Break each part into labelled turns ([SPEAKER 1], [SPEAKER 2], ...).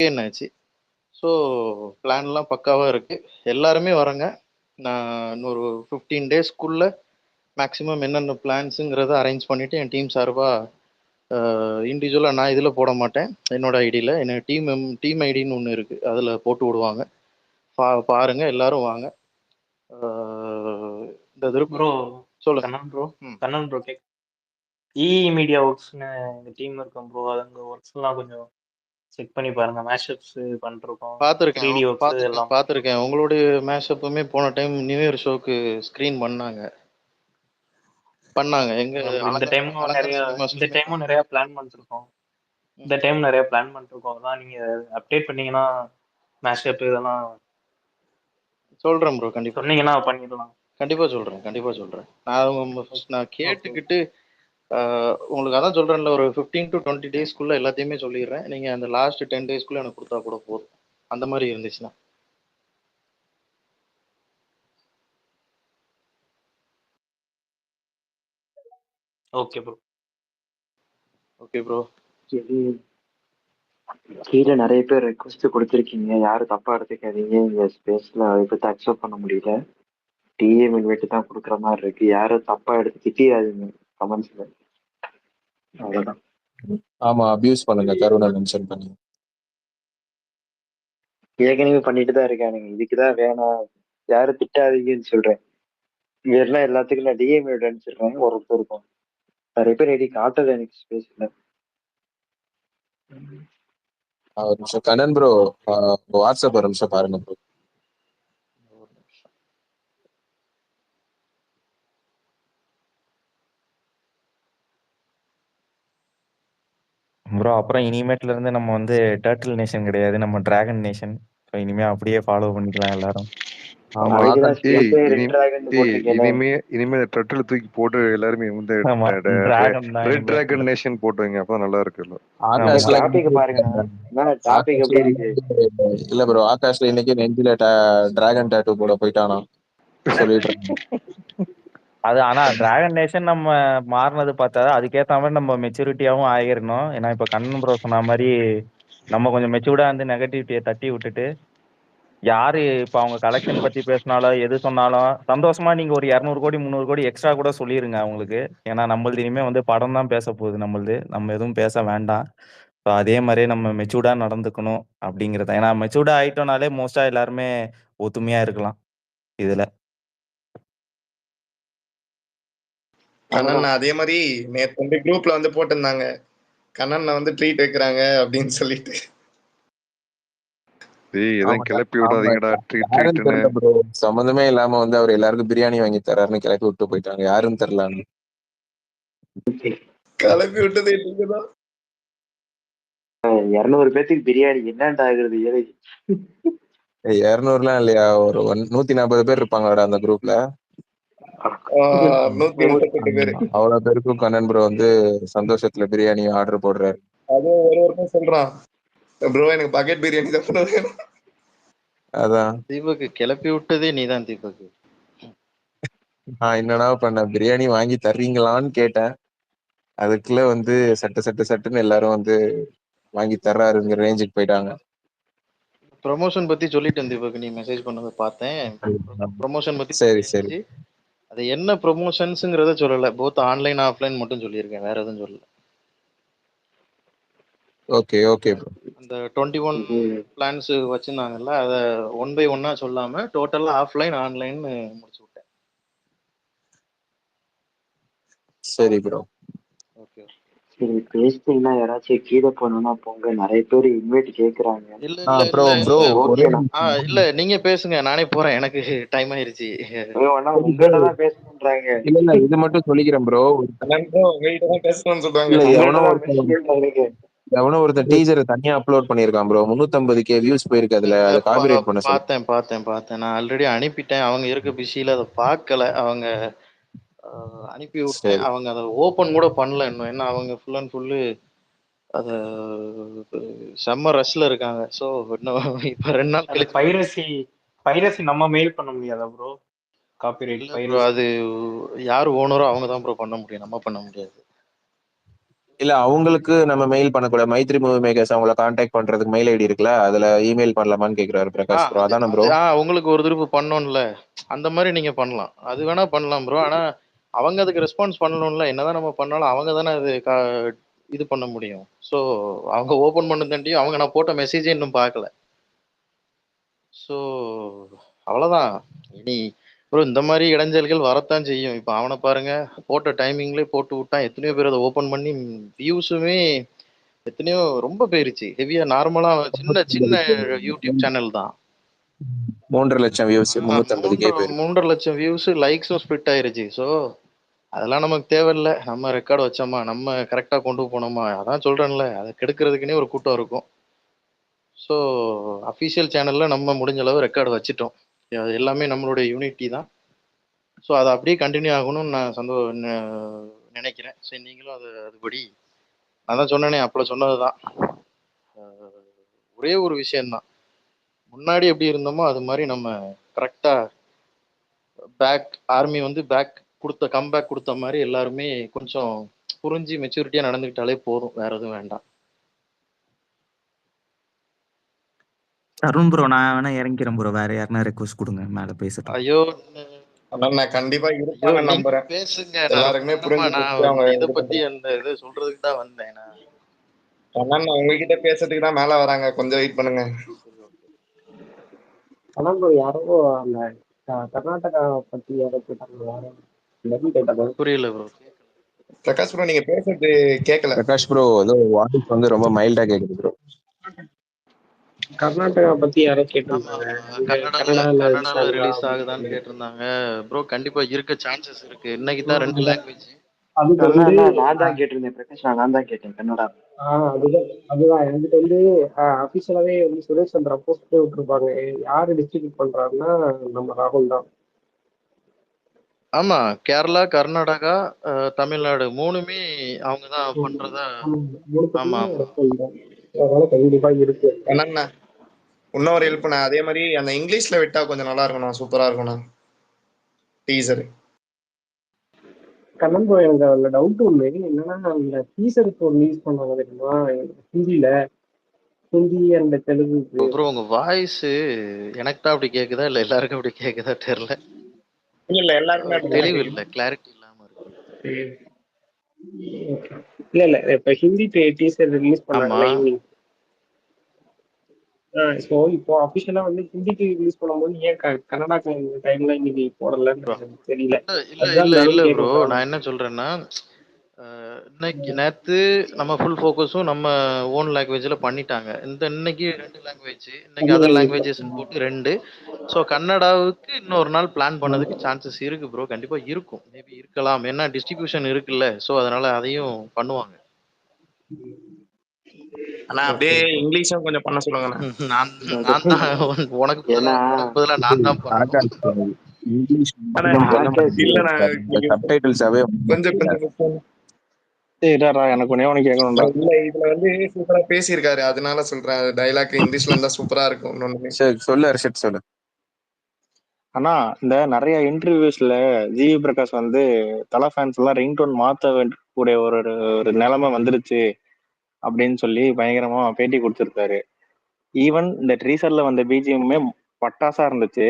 [SPEAKER 1] என்னாச்சு. ஸோ பிளான்லாம் பக்காவா இருக்கு. எல்லாருமே வர்றங்க. நான் இன்னொரு 15 டேஸ்க்குள்ள மேக்ஸிமம் என்னென்ன பிளான்ஸுங்கிறத அரேஞ்ச் பண்ணிட்டு என் டீம் சார்பா இண்டிவிஜுவலா நான் இதுல போட மாட்டேன். என்னோட ஐடியில. என்ன டீம் ஐடின்னு ஒண்ணு இருக்கு. அதுல போட்டு விடுவாங்க. பாருங்க எல்லாரும் வாங்க. இந்த திருப்பு
[SPEAKER 2] ப்ரோ
[SPEAKER 1] சொல்லுங்க.
[SPEAKER 2] கண்ணன் ப்ரோ கேக் மீடியா ஒர்க்ஸ்னு இந்த டீம் இருக்கும் ப்ரோ. அங்க ஒர்க்ஸ்லாம் கொஞ்சம் செக் பண்ணி பாருங்க. மேஷப்ஸ் பண்ணிருக்கோம். 3D ஒர்க்ஸ் எல்லாம்
[SPEAKER 1] பார்த்துருக்கேன். உங்களுடைய மேஷப்புமே போன டைம் நியூ இயர் ஷோக்கு ஸ்க்ரீன் பண்ணாங்க. எங்க
[SPEAKER 2] இந்த டைமும் நிறைய பிளான் பண்ணிருக்கோம். அதான் நீங்க அப்டேட் பண்ணீங்கன்னா மேஷப் இதெல்லாம்
[SPEAKER 1] சொல்றேன் ப்ரோ. கண்டிப்பா
[SPEAKER 2] சொன்னீங்கன்னா பண்ணிடலாம்.
[SPEAKER 1] கண்டிப்பா சொல்றேன். நான் கேட்டுக்கிட்டு உங்களுக்கு அதான் சொல்றேன்ல, ஒரு 15 to 20 டேஸ்க்குள்ள எல்லாத்தையுமே சொல்லிடுறேன். நீங்க அந்த லாஸ்ட் 10 டேஸ்க்குள்ள எனக்கு கொடுத்தா கூட போதும். அந்த மாதிரி இருந்துச்சுன்னா.
[SPEAKER 2] Okay
[SPEAKER 1] bro.
[SPEAKER 3] கீழே நிறைய பேர் ரெக்வஸ்ட் கொடுத்துருக்கீங்க. யாரும் தப்பா எடுத்துக்காதீங்க. இந்த ஸ்பேஸ்ல அதை பத்தி அக்செப்ட் பண்ண முடியல. டிஎம் இன்வைட் தான் கொடுக்குற மாதிரி இருக்கு. யாரும் தப்பா எடுத்து திட்டிடாதீங்க கமெண்ட்ஸ்ல. அவ்வளவுதான்.
[SPEAKER 4] ஆமா, அபியூஸ் பண்ணுங்க. கருணை மென்ஷன் பண்ணி
[SPEAKER 3] ஏற்கனவே பண்ணிட்டு தான் இருக்கானுங்க. இதுக்குதான் வேணாம், யாரும் திட்டாதீங்கன்னு சொல்றேன். இங்க எல்லாம் எல்லாத்துக்கும் நான் டிஎம் இன்வைட் அனுப்பிச்சிடுறேன். ஒருத்தர் இருக்கும். நிறைய பேர் ஐடி காட்டல எனக்கு ஸ்பேஸ்ல.
[SPEAKER 4] ஒரு நிமிஷம் கண்ணன் ப்ரோ, வாட்ஸ்அப் ஒரு நிமிஷம் பாருங்க ப்ரோ.
[SPEAKER 5] ப்ரோ அப்புறம் இனிமேட்ல இருந்து நம்ம வந்து டர்ட்டில் நேஷன் கிடையாது, நம்ம டிராகன் நேஷன். ஸோ இனிமே அப்படியே ஃபாலோ பண்ணிக்கலாம் எல்லாரும்.
[SPEAKER 4] ஆமா,
[SPEAKER 6] இனிமே டர்ட்டில் தூக்கி போட்டு எல்லாருமே வந்து ரெட் டிராகன் நேஷன் போட்டுவீங்க. அப்பதான் நல்லா இருக்கு.
[SPEAKER 4] இல்ல ப்ரோ, ஆகாஷ்ல இன்னைக்கு நெஞ்சில டிராகன் டாட்டூ போட போயிட்டானா சொல்லிட்டு.
[SPEAKER 5] அது ஆனா டிராகன் நேஷன் நம்ம மாறினது பார்த்தா அதுக்கேற்ற மாதிரி நம்ம மெச்சூரிட்டியாவும் ஆகிடணும். ஏன்னா இப்ப கண்ணன் ப்ரோ சொன்ன மாதிரி நம்ம கொஞ்சம் மெச்சூர்டா வந்து நெகட்டிவிட்டியை தட்டி விட்டுட்டு, யாரு இப்ப அவங்க கலெக்ஷன் பத்தி பேசினாலும் எது சொன்னாலும் சந்தோஷமா நீங்க ஒரு 200 கோடி 300 கோடி எக்ஸ்ட்ரா கூட சொல்லிருங்க அவங்களுக்கு. ஏன்னா நம்மளது இனிமே வந்து படம் தான் பேச போகுது. நம்ம எதுவும் பேச வேண்டாம். ஸோ அதே மாதிரியே நம்ம மெச்சூர்டா நடந்துக்கணும் அப்படிங்கிறத. ஏன்னா மெச்சூர்டா ஆயிட்டோம்னாலே மோஸ்டா எல்லாருமே ஒத்துமையா இருக்கலாம் இதுல.
[SPEAKER 7] கண்ணன் அதே மாதிரி நேற்று வந்து குரூப்ல வந்து போட்டிருந்தாங்க, கண்ணன் வந்து ட்ரீட் வைக்கிறாங்க அப்படின்னு சொல்லிட்டு.
[SPEAKER 6] கிளப்பி விடாதீங்கடா
[SPEAKER 4] சம்பந்தமே இல்லாம வந்து அவர் எல்லாருக்கும் பிரியாணி வாங்கி தராருன்னு கிளப்பி விட்டு போயிட்டாங்க. யாருன்னு தெரியல.
[SPEAKER 7] கிளப்பி விட்டது நீங்கதான்.
[SPEAKER 3] 200 பேத்துக்கு பிரியாணி என்னண்டா ஆகுறது?
[SPEAKER 4] 200லாம் இல்லையா, ஒரு 140 பேர் இருப்பாங்களா அந்த குரூப்ல.
[SPEAKER 7] 138 பேரு.
[SPEAKER 4] அவ்வளவு பேருக்கும் கண்ணன் ப்ரோ வந்து சந்தோஷத்துல பிரியாணி ஆர்டர் போடுறாரு.
[SPEAKER 7] அது ஒரு ஒருத்தன் சொல்றான், ப்ரோ எனக்கு பக்கெட் பிரியாணி தான் வேணும்.
[SPEAKER 4] அதான்
[SPEAKER 1] தீபக்கு கிளப்பி விட்டதே நீதான் தீபக்கு.
[SPEAKER 4] நான் என்னடா பண்ண, பிரியாணி வாங்கி தர்றீங்களான்னு கேட்டேன். அதுக்குள்ள வந்து சட்டுன்னு எல்லாரும் வந்து வாங்கி தர்றாருங்கிற ரேஞ்சுக்கு போயிட்டாங்க.
[SPEAKER 1] ப்ரொமோஷன் பத்தி சொல்லிட்டேன் தீபக், நீ மெசேஜ் பண்ணதை பார்த்தேன். ப்ரொமோஷன் பத்தி
[SPEAKER 4] சரி.
[SPEAKER 1] அது என்ன ப்ரொமோஷன்ஸ்ங்கிறத சொல்லல. போத் ஆன்லைன் ஆஃப்லைன் மட்டும் சொல்லியிருக்கேன், வேற எதுவும் சொல்லல.
[SPEAKER 4] ஓகே
[SPEAKER 1] அந்த 21 பிளான்ஸ் வச்சிருந்தாங்கல்ல, அதை 1 by 1 சொல்லாம டோட்டலா ஆஃப்லைன் ஆன்லைன் முடிச்சு விட்டேன்.
[SPEAKER 4] சரி ப்ரோ.
[SPEAKER 1] ஓகே.
[SPEAKER 3] சரி, பேசிட்டீங்கன்னா யாராச்சும் கீழே போனோம்னா போங்க. நிறைய பேர் இன்வைட் கேக்குறாங்க.
[SPEAKER 1] இல்ல நீங்க பேசுங்க, நானே போறேன். எனக்கு டைம் ஆயிருச்சு.
[SPEAKER 3] உங்கள்கிட்டதான் பேசணுன்றாங்க.
[SPEAKER 4] இல்ல இது மட்டும் சொல்லிக்கிறேன் ப்ரோ. எவனோ ஒருத்தன் டீசரை தனியா அப்லோட் பண்ணிருக்கான் ப்ரோ. 350K வியூஸ் போயிருக்கு. அதுல அதை காப்பிரைட் பண்ண
[SPEAKER 1] பார்த்தேன். நான் ஆல்ரெடி அனுப்பிட்டேன். அவங்க இருக்க பிஸியில அதை பார்க்கல. அவங்க அனுப்பி விட்டேன். அவங்க அதை ஓபன் கூட பண்ணல இன்னும். ஏன்னா அவங்க ஃபுல் அண்ட் ஃபுல்லு அத செம்ம ரஷ்ல இருக்காங்க. சோ இப்ப 2 நாள் கழிச்சு
[SPEAKER 2] பைரசி நம்ம மெயில் பண்ண முடியாதா ப்ரோ? காப்பிரைட்
[SPEAKER 1] அது யார் ஓனரோ அவங்க தான் ப்ரோ பண்ண முடியும், நம்ம பண்ண முடியாது.
[SPEAKER 4] இல்ல அவங்களுக்கு நம்ம மெயில் பண்ணக்கூடாது. மைத்ரி மூவி மேக்கர்ஸ் அவங்கள கான்டாக்ட் பண்றதுக்கு மெயில் ஐடி இருக்குல்ல, அதுல இமெயில் பண்ணலாமான்னு கேக்குறாரு பிரகாஷ் ப்ரோ.
[SPEAKER 1] அது
[SPEAKER 4] அதானே
[SPEAKER 1] அது
[SPEAKER 4] ப்ரோ?
[SPEAKER 1] உங்களுக்கு ஒரு திருப்பு பண்ணோம்ல, அந்த மாதிரி நீங்க பண்ணலாம். அது வேணா பண்ணலாம் ப்ரோ. ஆனா அவங்க அதுக்கு ரெஸ்பான்ஸ் பண்ணணும்ல. என்னதான் நம்ம பண்ணாலும் அவங்க தானே அது இது பண்ண முடியும். ஸோ அவங்க ஓபன் பண்ண தாண்டியும் அவங்க நான் போட்ட மெசேஜே இன்னும் பார்க்கல. ஸோ அவ்வளோதான். இனி ப்ரோ இந்த மாதிரி இடைஞ்சல்கள் வரத்தான் செய்யும். இப்போ அவனை பாருங்க, போட்ட டைமிங்லேயே போட்டு விட்டான். எத்தனையோ பேர் அதை ஓப்பன் பண்ணி வியூஸுமே எத்தனையோ ரொம்ப போயிருச்சு. ஹெவியா நார்மலா சின்ன சின்ன யூடியூப் சேனல் தான்.
[SPEAKER 4] 3.5 லட்சம் வியூஸ், 350K பேர்.
[SPEAKER 1] 3.5 லட்சம் வியூஸ், லைக்ஸும் ஸ்பிட் ஆயிருச்சு. ஸோ அதெல்லாம் நமக்கு தேவையில்ல. நம்ம ரெக்கார்டு வச்சோமா, நம்ம கரெக்டாக கொண்டு போனோமா, அதான் சொல்றேன்ல, அதை கெடுக்கிறதுக்குன்னே ஒரு கூட்டம் இருக்கும். ஸோ அஃபிஷியல் சேனல்ல நம்ம முடிஞ்ச அளவு ரெக்கார்டு வச்சுட்டோம். அது எல்லாமே நம்மளுடைய யூனிட்டி தான். ஸோ அதை அப்படியே கண்டினியூ ஆகணும்னு நான் நினைக்கிறேன். சரி நீங்களும் அதுபடி நான் தான் சொன்னேனே, அப்போ சொன்னது தான். ஒரே ஒரு விஷயம்தான், முன்னாடி எப்படி இருந்தோமோ அது மாதிரி நம்ம கரெக்டாக பேக் ஆர்மி வந்து பேக் கொடுத்த கம்பேக் கொடுத்த மாதிரி எல்லாருமே கொஞ்சம் புரிஞ்சு மெச்சூரிட்டியாக நடந்துக்கிட்டாலே போதும். வேற எதுவும் வேண்டாம்.
[SPEAKER 8] அருண் ப்ரோ, நான் வேணா இறங்கிறேன் ப்ரோ. வேற யாருன்னா ரெக்வஸ்ட் கொடுங்க, மேல பேசட்டும்.
[SPEAKER 1] ஐயோ
[SPEAKER 7] நான் கண்டிப்பா இருப்பாங்க நம்புறேன்.
[SPEAKER 1] பேசுங்க.
[SPEAKER 7] எல்லாருக்குமே புரிஞ்சு
[SPEAKER 1] நான் இதை பத்தி அந்த இதை சொல்றதுக்கு தான் வந்தேன்.
[SPEAKER 7] நான் உங்ககிட்ட பேசுறதுக்கு தான் மேல வராங்க, கொஞ்சம் வெயிட் பண்ணுங்க.
[SPEAKER 9] ஆனா ப்ரோ யாரோ அந்த கர்நாடகா பத்தி யாரோ கேட்டாங்க.
[SPEAKER 1] புரியல ப்ரோ.
[SPEAKER 7] பிரகாஷ் ப்ரோ நீங்க பேசுறது கேட்கல.
[SPEAKER 4] பிரகாஷ் ப்ரோ ஏதோ வாய்ஸ் வந்து ரொம்ப மைல்டா கேக்குது ப்ரோ.
[SPEAKER 9] கர்நாடகா பத்தி யாரோ கேட்டிருந்தாங்க.
[SPEAKER 1] கன்னடால ரிலீஸ் ஆகுதான்னு கேட்டிருந்தாங்க ப்ரோ. கண்டிப்பா இருக்க சான்சஸ் இருக்கு. இன்னைக்கு தான் 2 லாங்குவேஜ்.
[SPEAKER 3] நான் தான் கேட்டிருந்தேன் பிரகாஷ், நான் தான் கேட்டேன் கன்னடா.
[SPEAKER 9] அதுதான் என்கிட்ட வந்து அபிஷியலாவே வந்து சுரேஷ் சந்திரா போஸ்ட் விட்டுருப்பாங்க. யாரு டிஸ்ட்ரிபியூட் பண்றாருன்னா நம்ம ராகுல் தான்.
[SPEAKER 1] ஆமா, கேரளா, கர்நாடகா, தமிழ்நாடு மூணுமே அவங்க தான் பண்றதா. ஆமா
[SPEAKER 9] கண்டிப்பா இருக்கு.
[SPEAKER 7] என்னண்ணா இன்னொரு ஹெல்ப்ண்ணா, அதே மாதிரி அந்த இங்கிலீஷ்ல விட்டா கொஞ்சம் நல்லா இருக்கணும், சூப்பரா இருக்கணும் டீசர்.
[SPEAKER 9] கண்ணன் ப்ரோ எனக்கு அதுல டவுட் ஒண்ணு என்னன்னா, அந்த டீசர் இப்போ ரிலீஸ் பண்ணாங்க தெரியுமா ஹிந்தில, ஹிந்தி அண்ட் தெலுங்கு.
[SPEAKER 1] ப்ரோ உங்க வாய்ஸ் எனக்கு தான் அப்படி கேக்குதா இல்ல எல்லாருக்கும் அப்படி கேக்குதா தெரியல.
[SPEAKER 7] இல்ல எல்லாருமே
[SPEAKER 1] தெளிவு இல்ல, கிளாரிட்டி இல்லாம இருக்கு.
[SPEAKER 9] இல்ல இப்ப ஹிந்தி டீசர் ரிலீஸ் பண்ணாங்கல்ல ஈவினிங். ஸோ இப்போ அபிஷியலா வந்து ஹிந்திக்கு ரிலீஸ் பண்ணும்போது ஏன் கன்னடா டைம்ல இன்னைக்கு போடலன்னு தெரியல.
[SPEAKER 1] இல்ல ப்ரோ, நான் என்ன சொல்றேன்னா, இன்னைக்கு நேத்து நம்ம ஃபுல் ஃபோக்கஸும் நம்ம ஓன் லாங்குவேஜ்ல பண்ணிட்டாங்க. இன்னைக்கு 2 லாங்குவேஜ், இன்னைக்கு அதர் லாங்குவேஜஸ் போட்டு 2. ஸோ கன்னடாவுக்கு இன்னொரு நாள் பிளான் பண்ணதுக்கு சான்சஸ் இருக்கு ப்ரோ. கண்டிப்பா இருக்கும், மேபி இருக்கலாம். ஏன்னா டிஸ்ட்ரிபியூஷன் இருக்குல்ல. ஸோ அதனால அதையும் பண்ணுவாங்க.
[SPEAKER 7] ஆனா அப்படியே இங்கிலீஷும் கொஞ்சம் பண்ண சொல்லுங்க.
[SPEAKER 1] நான் தான் உனக்கு பதிலா நான் தான் பண்ணணும்.
[SPEAKER 4] இங்கிலீஷ் சப்டைட்டில்ஸாவே
[SPEAKER 7] கொஞ்சம்
[SPEAKER 9] எனக்கு ஒண்ணே கேட்கணும்டா.
[SPEAKER 7] இல்ல இதுல வந்து சூப்பரா பேசியிருக்காரு, அதனால சொல்றேன். டைலாக் இங்கிலீஷ்ல இருந்தா சூப்பரா இருக்கும்.
[SPEAKER 4] சொல்லு அர்ஷத் சொல்லு.
[SPEAKER 10] ஆனா இந்த நிறைய இன்டர்வியூஸ்ல ஜிவி பிரகாஷ் வந்து தலை ஃபேன்ஸ் எல்லாம் ரிங்டோன் மாத்த கூடிய ஒரு நிலைமை வந்துருச்சு அப்படின்னு சொல்லி பயங்கரமா பேட்டி கொடுத்திருக்காரு. ஈவன் இந்த ட்ரீசர்ல வந்த பிஜிஎம்மே பட்டாசா இருந்துச்சு.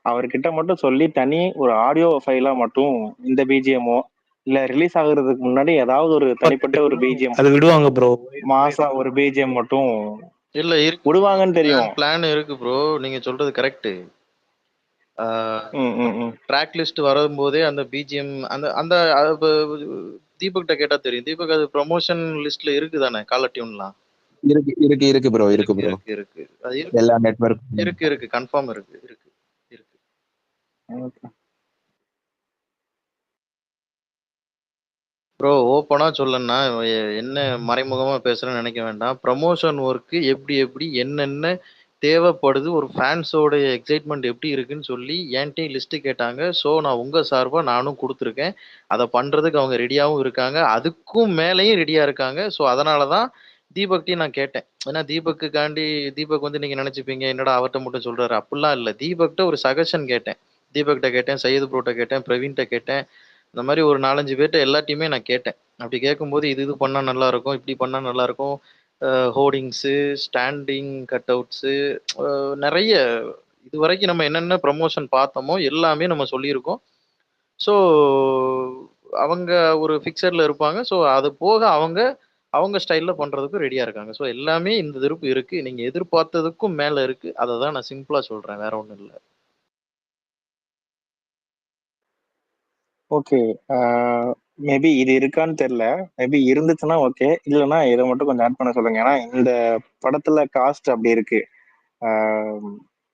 [SPEAKER 10] அவர்கிட்ட மட்டும் சொல்லி தனி ஒரு ஆடியோ ஃபைலா மட்டும் இந்த பிஜிஎம்மோ இல்ல ரிலீஸ் ஆகுறதுக்கு முன்னாடி ஏதாவது ஒரு தனிப்பட்ட ஒரு பிஜிஎம்
[SPEAKER 2] அது விடுவாங்க ப்ரோ.
[SPEAKER 10] மாசா ஒரு பிஜிஎம் மட்டும்
[SPEAKER 1] இல்ல
[SPEAKER 10] விடுவாங்கன்னு தெரியும்.
[SPEAKER 1] பிளான் இருக்கு ப்ரோ, நீங்க சொல்றது கரெக்ட். ட்ராக் லிஸ்ட் வரும்போதே அந்த பிஜிஎம் அந்த அந்த தீபக்கிட்ட கேட்டா தெரியும். தீபக் அது ப்ரொமோஷன் லிஸ்ட்ல இருக்கு தானே, காலர் டியூன்லாம்
[SPEAKER 4] இருக்கு ப்ரோ.
[SPEAKER 1] இருக்கு அது
[SPEAKER 4] எல்லா நெட்வொர்க்
[SPEAKER 1] இருக்கு கன்ஃபார்ம் இருக்கு. ப்ரோ ஓப்பனா சொல்லணும்னா, என்ன மறைமுகமா பேசுறேன்னு நினைக்க வேண்டாம். ப்ரமோஷன் ஒர்க்கு எப்படி என்னென்ன தேவைப்படுது, ஒரு ஃபேன்ஸோட எக்ஸைட்மெண்ட் எப்படி இருக்குன்னு சொல்லி என்கிட்டயும் லிஸ்ட் கேட்டாங்க. ஸோ நான் உங்க சார்பா நானும் கொடுத்துருக்கேன். அதை பண்றதுக்கு அவங்க ரெடியாகவும் இருக்காங்க, அதுக்கும் மேலேயும் ரெடியா இருக்காங்க. ஸோ அதனால தான் தீபக்ட்டையும் நான் கேட்டேன். ஏன்னா தீபக் வந்து நீங்க நினைச்சுப்பீங்க என்னடா அவர்கிட்ட மட்டும் சொல்றாரு, அப்படிலாம் இல்லை. தீபக்ட்ட ஒரு சஜஷன் கேட்டேன். தீபக்கிட்ட கேட்டேன், சையது ப்ரோட்ட கேட்டேன், பிரவீன்கிட்ட கேட்டேன், இந்த மாதிரி ஒரு 4-5 பேர்கிட்ட எல்லாத்தையுமே நான் கேட்டேன். அப்படி கேட்கும்போது இது பண்ணா நல்லா இருக்கும், இப்படி பண்ணா நல்லா இருக்கும். ஹோர்டிங்ஸு, ஸ்டாண்டிங் கட் அவுட்ஸு, நிறைய இதுவரைக்கும் நம்ம என்னென்ன ப்ரமோஷன் பார்த்தோமோ எல்லாமே நம்ம சொல்லியிருக்கோம். ஸோ அவங்க ஒரு ஃபிக்சர்ல இருப்பாங்க. ஸோ அது போக அவங்க ஸ்டைல்ல பண்றதுக்கு ரெடியா இருக்காங்க. ஸோ எல்லாமே இந்த திருப்பு இருக்கு. நீங்க எதிர்பார்த்ததுக்கும் மேல இருக்கு. அதை தான் நான் சிம்பிளா சொல்றேன், வேற ஒண்ணும் இல்லை.
[SPEAKER 10] ஓகே. மேபி இது இருக்கான்னு தெரியல. மேபி இருந்துச்சுன்னா ஓகே, இல்லைன்னா இதை மட்டும் கொஞ்சம் ஆட் பண்ண சொல்லுங்க. ஏன்னா இந்த படத்துல காஸ்ட் அப்படி இருக்கு.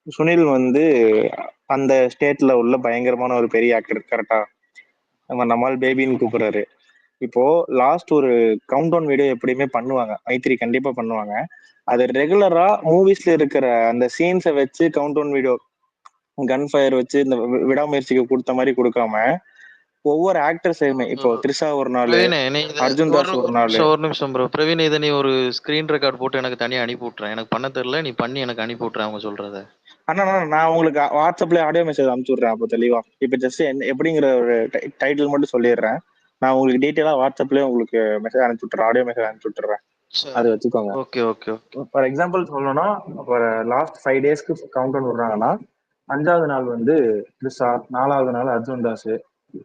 [SPEAKER 10] சுனில் வந்து அந்த ஸ்டேட்ல உள்ள பயங்கரமான ஒரு பெரிய ஆக்டர். கரெக்டா? நம்மால் பேபின்னு கூப்பிடுறாரு. இப்போ லாஸ்ட் ஒரு கவுண்ட் டவுன் வீடியோ எப்படியுமே பண்ணுவாங்க, மைத்திரி கண்டிப்பா பண்ணுவாங்க. அது ரெகுலரா மூவிஸ்ல இருக்கிற அந்த சீன்ஸை வச்சு countdown video gun fire வச்சு இந்த விடாமுயற்சிக்கு கொடுத்த மாதிரி கொடுக்காம ஒவ்வொரு ஆக்டர்ஸையுமே, இப்போ த்ரிஷா ஒரு நாள், அர்ஜுன் தாஸ் ஒரு நாள்.
[SPEAKER 1] ஒரு நிமிஷம் ப்ரோ பிரவீன், இதை நீ ஒரு ஸ்கிரீன் ரெக்கார்ட் போட்டு எனக்கு தனியா அனுப்பி விட்டுறேன். எனக்கு பண்ண தெரியல, நீ பண்ணி எனக்கு அனுப்பி விட்டுறேன் அவங்க சொல்றத.
[SPEAKER 10] அண்ணா நான் உங்களுக்கு வாட்ஸ்அப்ல ஆடியோ மெசேஜ் அனுப்பிச்சு விட்றேன். அப்போ தெளிவா இப்போ ஜஸ்ட் எப்படிங்கிற ஒரு டைட்டில் மட்டும் சொல்லிடுறேன். நான் உங்களுக்கு டீட்டெயிலா வாட்ஸ்அப்லயே உங்களுக்கு மெசேஜ் அனுப்பிச்சு விட்டுறேன், ஆடியோ மெசேஜ் அனுப்பிச்சு விட்டுறேன். அதை வச்சுக்கோங்க.
[SPEAKER 1] Okay okay.
[SPEAKER 10] ஃபார் எக்ஸாம்பிள் சொல்லணும்னா, இப்போ லாஸ்ட் 5 டேஸ்க்கு கவுண்ட் டவுன் விடுறாங்கன்னா, 5வது நாள் வந்து த்ரிஷா, 4வது நாள் அர்ஜுன் தாஸ்,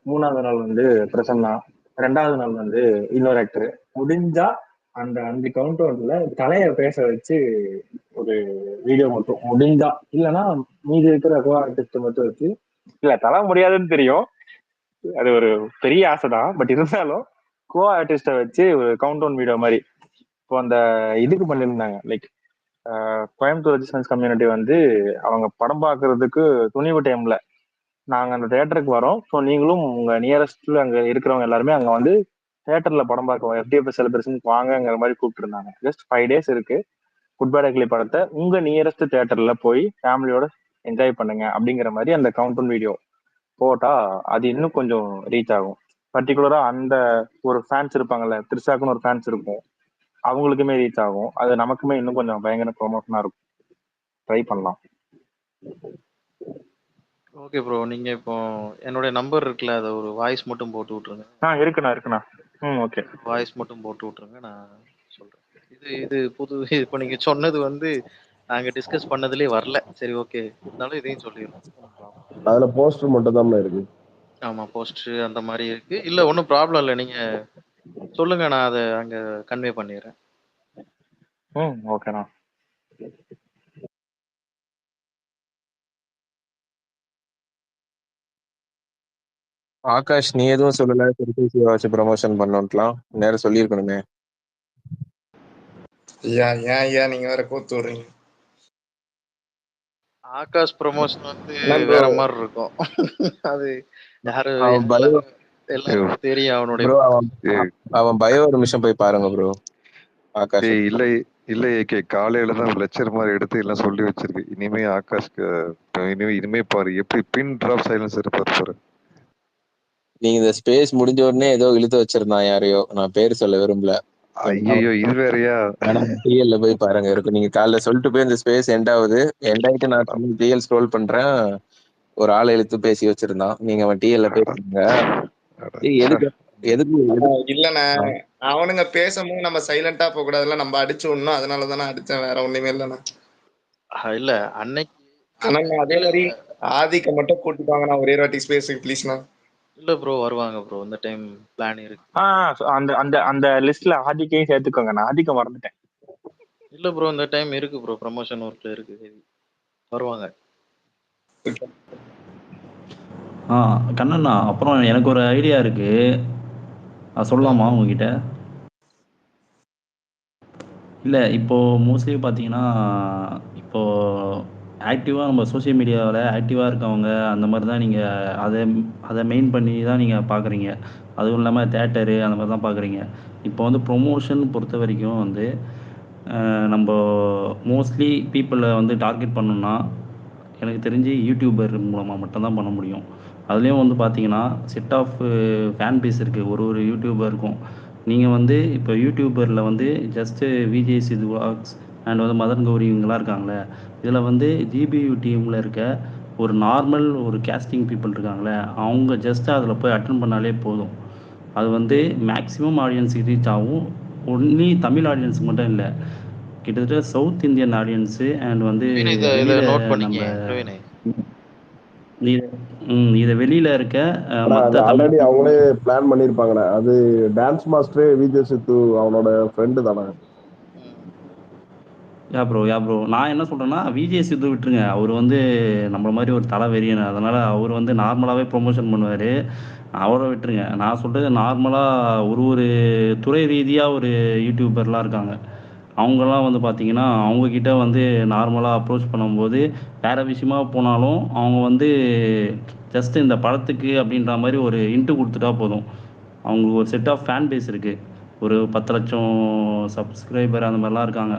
[SPEAKER 10] 3வது நாள் வந்து பிரசன்னா, 2வது நாள் வந்து இன்னொரு ஆக்டர். முடிஞ்சா அந்த 5 கவுண்ட் டவுன்ல தலைய பேச வச்சு ஒரு வீடியோ மட்டும் முடிஞ்சா, இல்லைன்னா மீதி இருக்கிற கோ ஆர்டிஸ்ட் மட்டும் வச்சு, இல்ல தலை முடியாதுன்னு தெரியும், அது ஒரு பெரிய ஆசைதான், பட் இருந்தாலும் கோ ஆர்டிஸ்ட வச்சு ஒரு கவுண்ட் டவுன் வீடியோ மாதிரி. இப்போ அந்த இதுக்கு பண்ணியிருந்தாங்க, லைக் கோயம்புத்தூர் ரெசிஸ்டன்ஸ் கம்யூனிட்டி வந்து அவங்க படம் பார்க்கறதுக்கு துணிவு டைம்ல நாங்க அந்த தியேட்டருக்கு வரோம், ஸோ நீங்களும் உங்க நியரஸ்ட்ல அங்க இருக்கிறவங்க எல்லாருமே அங்க வந்து தியேட்டர்ல படம் பார்க்க FDFS செலிப்ரேஷனுக்கு வாங்கங்கிற மாதிரி கூப்பிட்டு இருந்தாங்க. ஜஸ்ட் 5 days இருக்கு. குட் பேட் அக்லி படத்தை உங்க நியரஸ்ட் தியேட்டர்ல போய் ஃபேமிலியோட என்ஜாய் பண்ணுங்க அப்படிங்கிற மாதிரி அந்த கவுண்ட் டவுன் வீடியோ போட்டா அது இன்னும் கொஞ்சம் ரீச் ஆகும். பர்டிகுலரா அந்த ஒரு ஃபேன்ஸ் இருப்பாங்கல்ல, த்ரிஷாக்குன்னு ஒரு ஃபேன்ஸ் இருக்கும், அவங்களுக்குமே ரீச் ஆகும். அது நமக்குமே இன்னும் கொஞ்சம் பயங்கர ப்ரொமோஷனா இருக்கும். ட்ரை பண்ணலாம்.
[SPEAKER 1] ஓகே ப்ரோ, நீங்க இப்போ என்னுடைய நம்பர் இருக்குல்ல, அதை ஒரு வாய்ஸ் மட்டும் போட்டு விட்டுருங்க.
[SPEAKER 10] இருக்குண்ணா. ஓகே,
[SPEAKER 1] வாய்ஸ் மட்டும் போட்டு விட்டுருங்க, நான் சொல்றேன். இது புது இப்போ நீங்க சொன்னது வந்து நாங்க டிஸ்கஸ் பண்ணதுலயே வரல. சரி ஓகே, இருந்தாலும் இதையும் சொல்லிடுறோம்.
[SPEAKER 11] அதுல போஸ்டர் மட்டும் தான் இருக்கு.
[SPEAKER 1] ஆமா, போஸ்டர் அந்த மாதிரி இருக்கு. இல்ல ஒன்றும் ப்ராப்ளம் இல்லை, நீங்க சொல்லுங்க, நான் அதை அங்க கன்வே பண்ணிடுறேன்.
[SPEAKER 10] ஓகேண்ணா.
[SPEAKER 4] ஆகாஷ், நீ எதுவும் சொல்லல, திருப்பி வச்சு ப்ரமோஷன் பண்ணோம்லாம் நேரம் சொல்லியிருக்கணுமே.
[SPEAKER 7] ஏன் நீங்க வேற கூத்து விடுறீங்க?
[SPEAKER 1] ஆகாஷ் ப்ரமோஷன் வந்து வேற மாதிரி இருக்கும். அது யாரு எல்லாருக்கும் தெரியும் அவனுடைய.
[SPEAKER 4] அவன் பயோ ஒரு நிமிஷம் போய் பாருங்க ப்ரோ. ஆகாஷ்
[SPEAKER 6] இல்ல ஏகே, காலையில தான் லெக்சர் மாதிரி எடுத்து எல்லாம் சொல்லி வச்சிருக்கு. இனிமே ஆகாஷ்க்கு இனிமே பாரு எப்படி பின் டிராப் சைலன்ஸ் இருப்பாரு பாரு.
[SPEAKER 4] நீங்க இந்த ஸ்பேஸ் முடிஞ்ச உடனே ஏதோ இழுத்து வச்சிருந்தான் யாரையோ, நான் பேர் சொல்ல விரும்பல.
[SPEAKER 6] ஐயோ, இது வேறையா?
[SPEAKER 4] டிஎல்ல போய் பாருங்க இருக்கும். நீங்க காலைல சொல்லிட்டு போய் இந்த ஸ்பேஸ் எண்ட் ஆயிட்டு நான் டிஎல் ஸ்க்ரோல் பண்றேன், ஒரு ஆளை இழுத்து பேசி வச்சிருந்தான். நீங்க அவன் டிஎல்ல போய் பாருங்க. எதுக்கு
[SPEAKER 7] இல்லண்ணா, அவனுங்க பேசும்போது நம்ம சைலண்டா போக கூடாதுல, நம்ம அடிச்சு விடணும், அதனாலதானே அடிச்சேன், வேற ஒண்ணுமே இல்லண்ணா.
[SPEAKER 1] இல்ல அன்னைக்கு
[SPEAKER 7] அதே மாதிரி ஆதிக்க மட்டும் கூட்டிட்டு வாங்க, நான் ஒரே வாட்டி ஸ்பேஸுக்கு ப்ளீஸ்ண்ணா.
[SPEAKER 1] இல்ல ப்ரோ, வருவாங்க ப்ரோ, இந்த டைம் பிளான் இருக்கு.
[SPEAKER 10] அந்த அந்த அந்த லிஸ்ட்ல ஆதிக்கையும் சேர்த்துக்கோங்க, நான் ஆதிக்க மறந்துட்டேன்.
[SPEAKER 1] இல்ல ப்ரோ, இந்த டைம் இருக்கு ப்ரோ, ப்ரமோஷன் ஒர்க்ல இருக்கு, வருவாங்க.
[SPEAKER 12] கண்ணண்ணா, அப்புறம் எனக்கு ஒரு ஐடியா இருக்கு, சொல்லலாமா உங்ககிட்ட? இல்லை, இப்போது மோஸ்ட்லி பார்த்தீங்கன்னா, இப்போது ஆக்டிவாக நம்ம சோஷியல் மீடியாவில் ஆக்டிவாக இருக்கவங்க அந்த மாதிரி தான் நீங்கள் அதை மெயின் பண்ணி தான் நீங்கள் பார்க்குறீங்க. அதுவும் இல்லாமல் தேட்டரு அந்த மாதிரி தான் பார்க்குறீங்க. இப்போ வந்து ப்ரொமோஷன் பொறுத்த வரைக்கும் வந்து நம்ம மோஸ்ட்லி பீப்புளை வந்து டார்கெட் பண்ணணும்னா எனக்கு தெரிஞ்சு யூடியூபர் மூலமாக மட்டும்தான் பண்ண முடியும். அதுலேயும் வந்து பார்த்தீங்கன்னா செட் ஆஃப் ஃபேன் பேஸ் இருக்குது ஒரு யூடியூபருக்கும். நீங்கள் வந்து இப்போ யூடியூபரில் வந்து just Vijay Sidhu walks and வந்து மதன் கௌரி இவங்களாம் இருக்காங்களே, இதில் வந்து ஜிபியூ டீமில் இருக்க ஒரு நார்மல் ஒரு கேஸ்டிங் பீப்புள் இருக்காங்களே, அவங்க ஜஸ்ட் அதில் போய் அட்டென்ட் பண்ணாலே போதும். அது வந்து மேக்ஸிமம் ஆடியன்ஸுக்கு ரீச் ஆகும். ஒன்லி தமிழ் ஆடியன்ஸுக்கு மட்டும் இல்லை, கிட்டத்தட்ட சவுத் இந்தியன் ஆடியன்ஸு அண்ட் வந்து
[SPEAKER 1] பிரவீன், இதை
[SPEAKER 12] வெளியில்
[SPEAKER 1] நோட் பண்ணிக்க
[SPEAKER 12] நம்ம
[SPEAKER 1] பிரவீன்.
[SPEAKER 12] இதை வெளியில் இருக்க
[SPEAKER 11] ஆனா அது
[SPEAKER 12] மற்ற தமிழ்
[SPEAKER 11] ஆல்ரெடி அவங்களே
[SPEAKER 12] பீப்புள்ஸ்
[SPEAKER 11] பிளான் பண்ணிருப்பாங்கண்ணே. அது டான்ஸ் மாஸ்டரே விஜய் சித்து அவனோட ஃப்ரெண்டு தானே.
[SPEAKER 12] யா ப்ரோ நான் என்ன சொல்கிறேன்னா, விஜய் சித்து விட்டுருங்க. அவர் வந்து நம்மள மாதிரி ஒரு தலை வெறியன், அதனால் அவர் வந்து நார்மலாகவே ப்ரொமோஷன் பண்ணுவார், அவரை விட்டுருங்க. நான் சொல்கிறது நார்மலாக ஒரு துறை ரீதியாக ஒரு யூடியூபர்லாம் இருக்காங்க. அவங்கெல்லாம் வந்து பார்த்தீங்கன்னா, அவங்கக்கிட்ட வந்து நார்மலாக அப்ரோச் பண்ணும்போது வேறு விஷயமா போனாலும் அவங்க வந்து ஜஸ்ட் இந்த படத்துக்கு அப்படின்ற மாதிரி ஒரு இன்ட்டு கொடுத்துட்டா போதும். அவங்களுக்கு ஒரு செட் ஆஃப் ஃபேன் பேஸ் இருக்குது. ஒரு 10 லட்சம் சப்ஸ்கிரைபர் அந்த மாதிரிலாம் இருக்காங்க.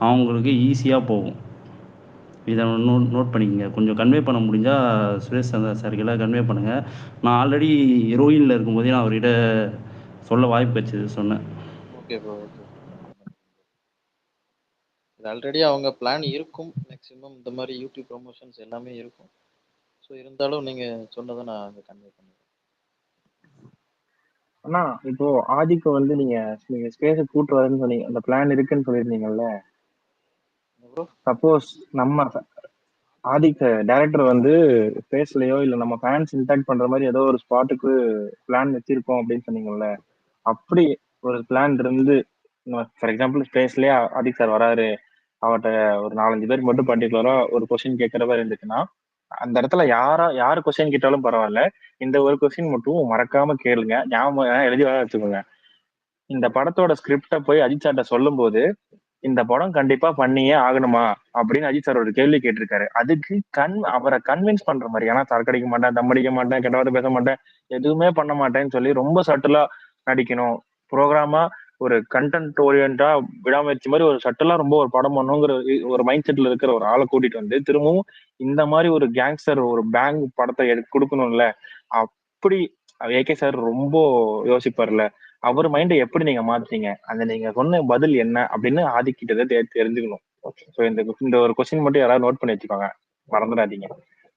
[SPEAKER 12] அவங்களுக்கு ஈஸியாக போகும். இதை நோட் பண்ணிக்கங்க. கொஞ்சம் கன்வே பண்ண முடிஞ்சால் சுரேஷ் சார்கிட்ட கன்வே பண்ணுங்கள். நான் ஆல்ரெடி ஹீரோயினில் இருக்கும்போதே நான் அவர்கிட்ட சொல்ல வாய்ப்பு வச்சு சொன்னேன்.
[SPEAKER 1] Okay bro, okay. இது ஆல்ரெடி அவங்க பிளான் இருக்கும். மேக்ஸிமம் இந்த மாதிரி யூடியூப் ப்ரொமோஷன்ஸ் எல்லாமே இருக்கும். ஸோ இருந்தாலும் நீங்கள் சொன்னதை நான் அங்கே கன்வே பண்ணுறேன்.
[SPEAKER 10] அண்ணா இப்போ ஆதிக்கு வந்து நீங்க ஸ்பேஸை கூட்டு வரேன்னு சொன்னீங்க, அந்த பிளான் இருக்குன்னு சொல்லியிருந்தீங்கல்ல. சப்போஸ் நம்ம ஆதிக்கு டைரக்டர் வந்து ஸ்பேஸ்லயோ இல்ல நம்ம ஃபேன்ஸ் இன்டாக்ட் பண்ற மாதிரி ஏதோ ஒரு ஸ்பாட்டுக்கு பிளான் வச்சிருக்கோம் அப்படின்னு சொன்னீங்கல்ல. அப்படி ஒரு பிளான் இருந்து, ஃபார் எக்ஸாம்பிள் ஸ்பேஸ்லயே ஆதிக் சார் வராரு, அவர்கிட்ட ஒரு 4-5 பேருக்கு மட்டும் பர்டிகுலரா ஒரு கொஸ்டின் கேட்கற மாதிரி இருந்துச்சுன்னா, அந்த இடத்துல யாரு கொஸ்டின் கேட்டாலும் பரவாயில்ல, இந்த ஒரு கொஸ்டின் மட்டும் மறக்காம கேளுங்க, ஞாபகம் எழுதி வர வச்சுக்கோங்க. இந்த படத்தோட ஸ்கிரிப்டை போய் அஜித் சார்ட்ட சொல்லும் போது, இந்த படம் கண்டிப்பா பண்ணியே ஆகணுமா அப்படின்னு அஜித் சார் ஒரு கேள்வி கேட்டிருக்காரு. அதுக்கு அவரை கன்வின்ஸ் பண்ற மாதிரி, ஏன்னா தற்கடிக்க மாட்டேன், தம்மடிக்க மாட்டேன், கெட்டவாத பேச மாட்டேன், எதுவுமே பண்ண மாட்டேன்னு சொல்லி ரொம்ப சட்டிலா நடிக்கணும். ப்ரோக்ராமா ஒரு கண்டென்ட் ஓரியன்டா விடாமுயற்சி மாதிரி ஒரு சட்டலா ரொம்ப ஒரு படம் பண்ணுங்கிற ஒரு மைண்ட் செட்ல இருக்கிற ஒரு ஆளை கூட்டிட்டு வந்து திரும்பவும் இந்த மாதிரி ஒரு கேங்ஸ்டர் ஒரு பேங்க் படத்தை கொடுக்கணும்ல. அப்படி ஏகே சார் ரொம்ப யோசிப்பார்ல, அவர் மைண்டை எப்படி நீங்க மாத்தீங்க, அந்த நீங்க சொன்ன பதில் என்ன அப்படின்னு ஆதிக்கிட்டதை தெரிஞ்சுக்கணும். ஸோ இந்த ஒரு கொஸ்டின் மட்டும் யாராவது நோட் பண்ணி வச்சுக்கோங்க, மறந்துடாதீங்க.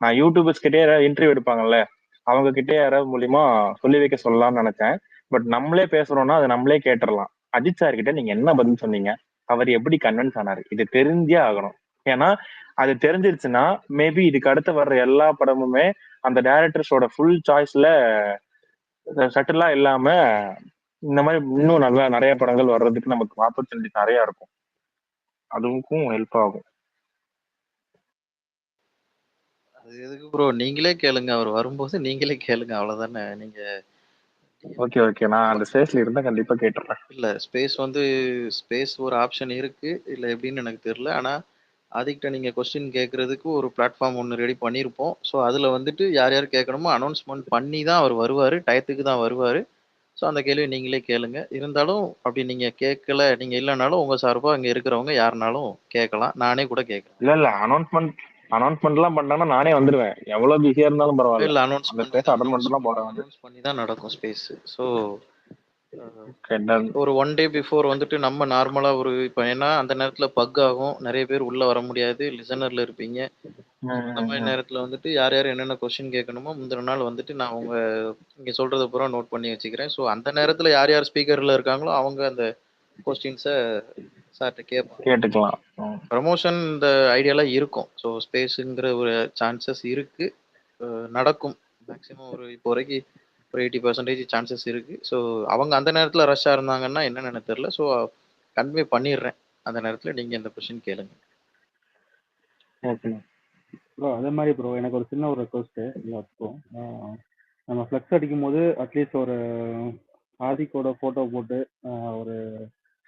[SPEAKER 10] நான் யூடியூபர்ஸ் கிட்டே யாராவது இன்டர்வியூ எடுப்பாங்கல்ல, அவங்க கிட்டே யாராவது மூலியமா சொல்லி வைக்க சொல்லலாம்னு நினைச்சேன். பட் நம்மளே பேசுறோம்னா அதை நம்மளே கேட்டுடலாம். அஜித் சார் கிட்ட நீங்க என்ன பதில் சொன்னீங்க, அவர் எப்படி கன்வின்ஸ் ஆனாரு, இது தெரிஞ்சே ஆகணும். ஏன்னா அது தெரிஞ்சிருச்சுன்னா மேபி இதுக்கு அடுத்து வர்ற எல்லா படமுமே அந்த டைரக்டர்ஸோட ஃபுல் சாய்ஸ்ல சட்டிலா இல்லாம இந்த மாதிரி இன்னும் நல்லா நிறைய படங்கள் வர்றதுக்கு நமக்கு ஆப்பர்ச்சுனிட்டி நிறைய இருக்கும். அதுக்கும் ஹெல்ப் ஆகும்.
[SPEAKER 1] அது எதுக்கு ப்ரோ, நீங்களே கேளுங்க, அவர் வரும்போது நீங்களே கேளுங்க, அவ்வளவுதானே. நீங்க
[SPEAKER 10] ஓகே நான் அந்த ஸ்பேஸ்ல இருந்தா கண்டிப்பா கேட்டுறேன்.
[SPEAKER 1] இல்ல ஸ்பேஸ் ஒரு ஆப்ஷன் இருக்கு, இல்ல எப்படின்னு எனக்கு தெரியல. ஆனா அதுக்கிட்ட நீங்க கொஸ்டின் கேட்கறதுக்கு ஒரு பிளாட்ஃபார்ம் ஒன்று ரெடி பண்ணியிருப்போம். ஸோ அதுல வந்துட்டு யார் யார் கேட்கணுமோ அனௌன்ஸ்மெண்ட் பண்ணி தான் அவர் வருவாரு, டயத்துக்கு தான் வருவாரு. ஸோ அந்த கேள்வி நீங்களே கேளுங்க. இருந்தாலும் அப்படி நீங்க கேட்கல, நீங்க இல்லைனாலும் உங்க சார்பா அங்க இருக்கிறவங்க யாருனாலும் கேட்கலாம், நானே கூட கேட்கலாம்.
[SPEAKER 10] இல்ல அனௌன்ஸ்மெண்ட் எல்லாம் பண்ணா நானே வந்துருவேன், எவ்வளவு பிஸியா இருந்தாலும் பரவாயில்ல.
[SPEAKER 1] இல்ல
[SPEAKER 10] அந்த ஸ்பேஸ் அட்டன் பண்ணிட்டு தான் போறேன்.
[SPEAKER 1] அனௌன்ஸ் பண்ணி தான் நடக்கும் ஸ்பேஸ். So
[SPEAKER 10] done.
[SPEAKER 1] ஒரு 1 day பிஃபோர் வந்துட்டு நம்ம நார்மலா ஒரு இப்போ ஏன்னா அந்த நேரத்துல பக் ஆகும், நிறைய பேர் உள்ள வர முடியாது, லிசனர்ல இருப்பீங்க. அந்த மாதிரி நேரத்துல வந்துட்டு யார் யார் என்னென்ன கொஸ்டின் கேட்கணுமோ முந்தின நாள் வந்துட்டு நான் உங்க இங்க சொல்றத பூரா நோட் பண்ணி வச்சுக்கிறேன். ஸோ அந்த நேரத்துல யார் யார் ஸ்பீக்கர்ல இருக்காங்களோ அவங்க அந்த கொஸ்டின்ஸை சார்ட்ட
[SPEAKER 10] கேட்டுக்கலாம்.
[SPEAKER 1] ப்ரமோஷன் இந்த ஐடியாலாம் இருக்கும். ஸோ ஸ்பேஸுங்கிற ஒரு சான்சஸ் இருக்கு, நடக்கும். மேக்ஸிமம் ஒரு இப்போ வரைக்கும் ஒரு 80% சான்சஸ் இருக்கு. ஸோ அவங்க அந்த நேரத்தில் ரஷ்ஷாக இருந்தாங்கன்னா என்னன்னு எனக்கு தெரியல. ஸோ கன்வே பண்ணிடுறேன், அந்த நேரத்தில் நீங்கள் இந்த கொஸ்டின் கேளுங்க.
[SPEAKER 10] Okay
[SPEAKER 13] bro. அதே மாதிரி ப்ரோ எனக்கு ஒரு சின்ன ஒரு ரெக்வஸ்ட்டு எல்லாத்துக்கும். நம்ம ஃப்ளெக்ஸ் அடிக்கும் போது அட்லீஸ்ட் ஒரு ஆதிக்கோட ஃபோட்டோ போட்டு ஒரு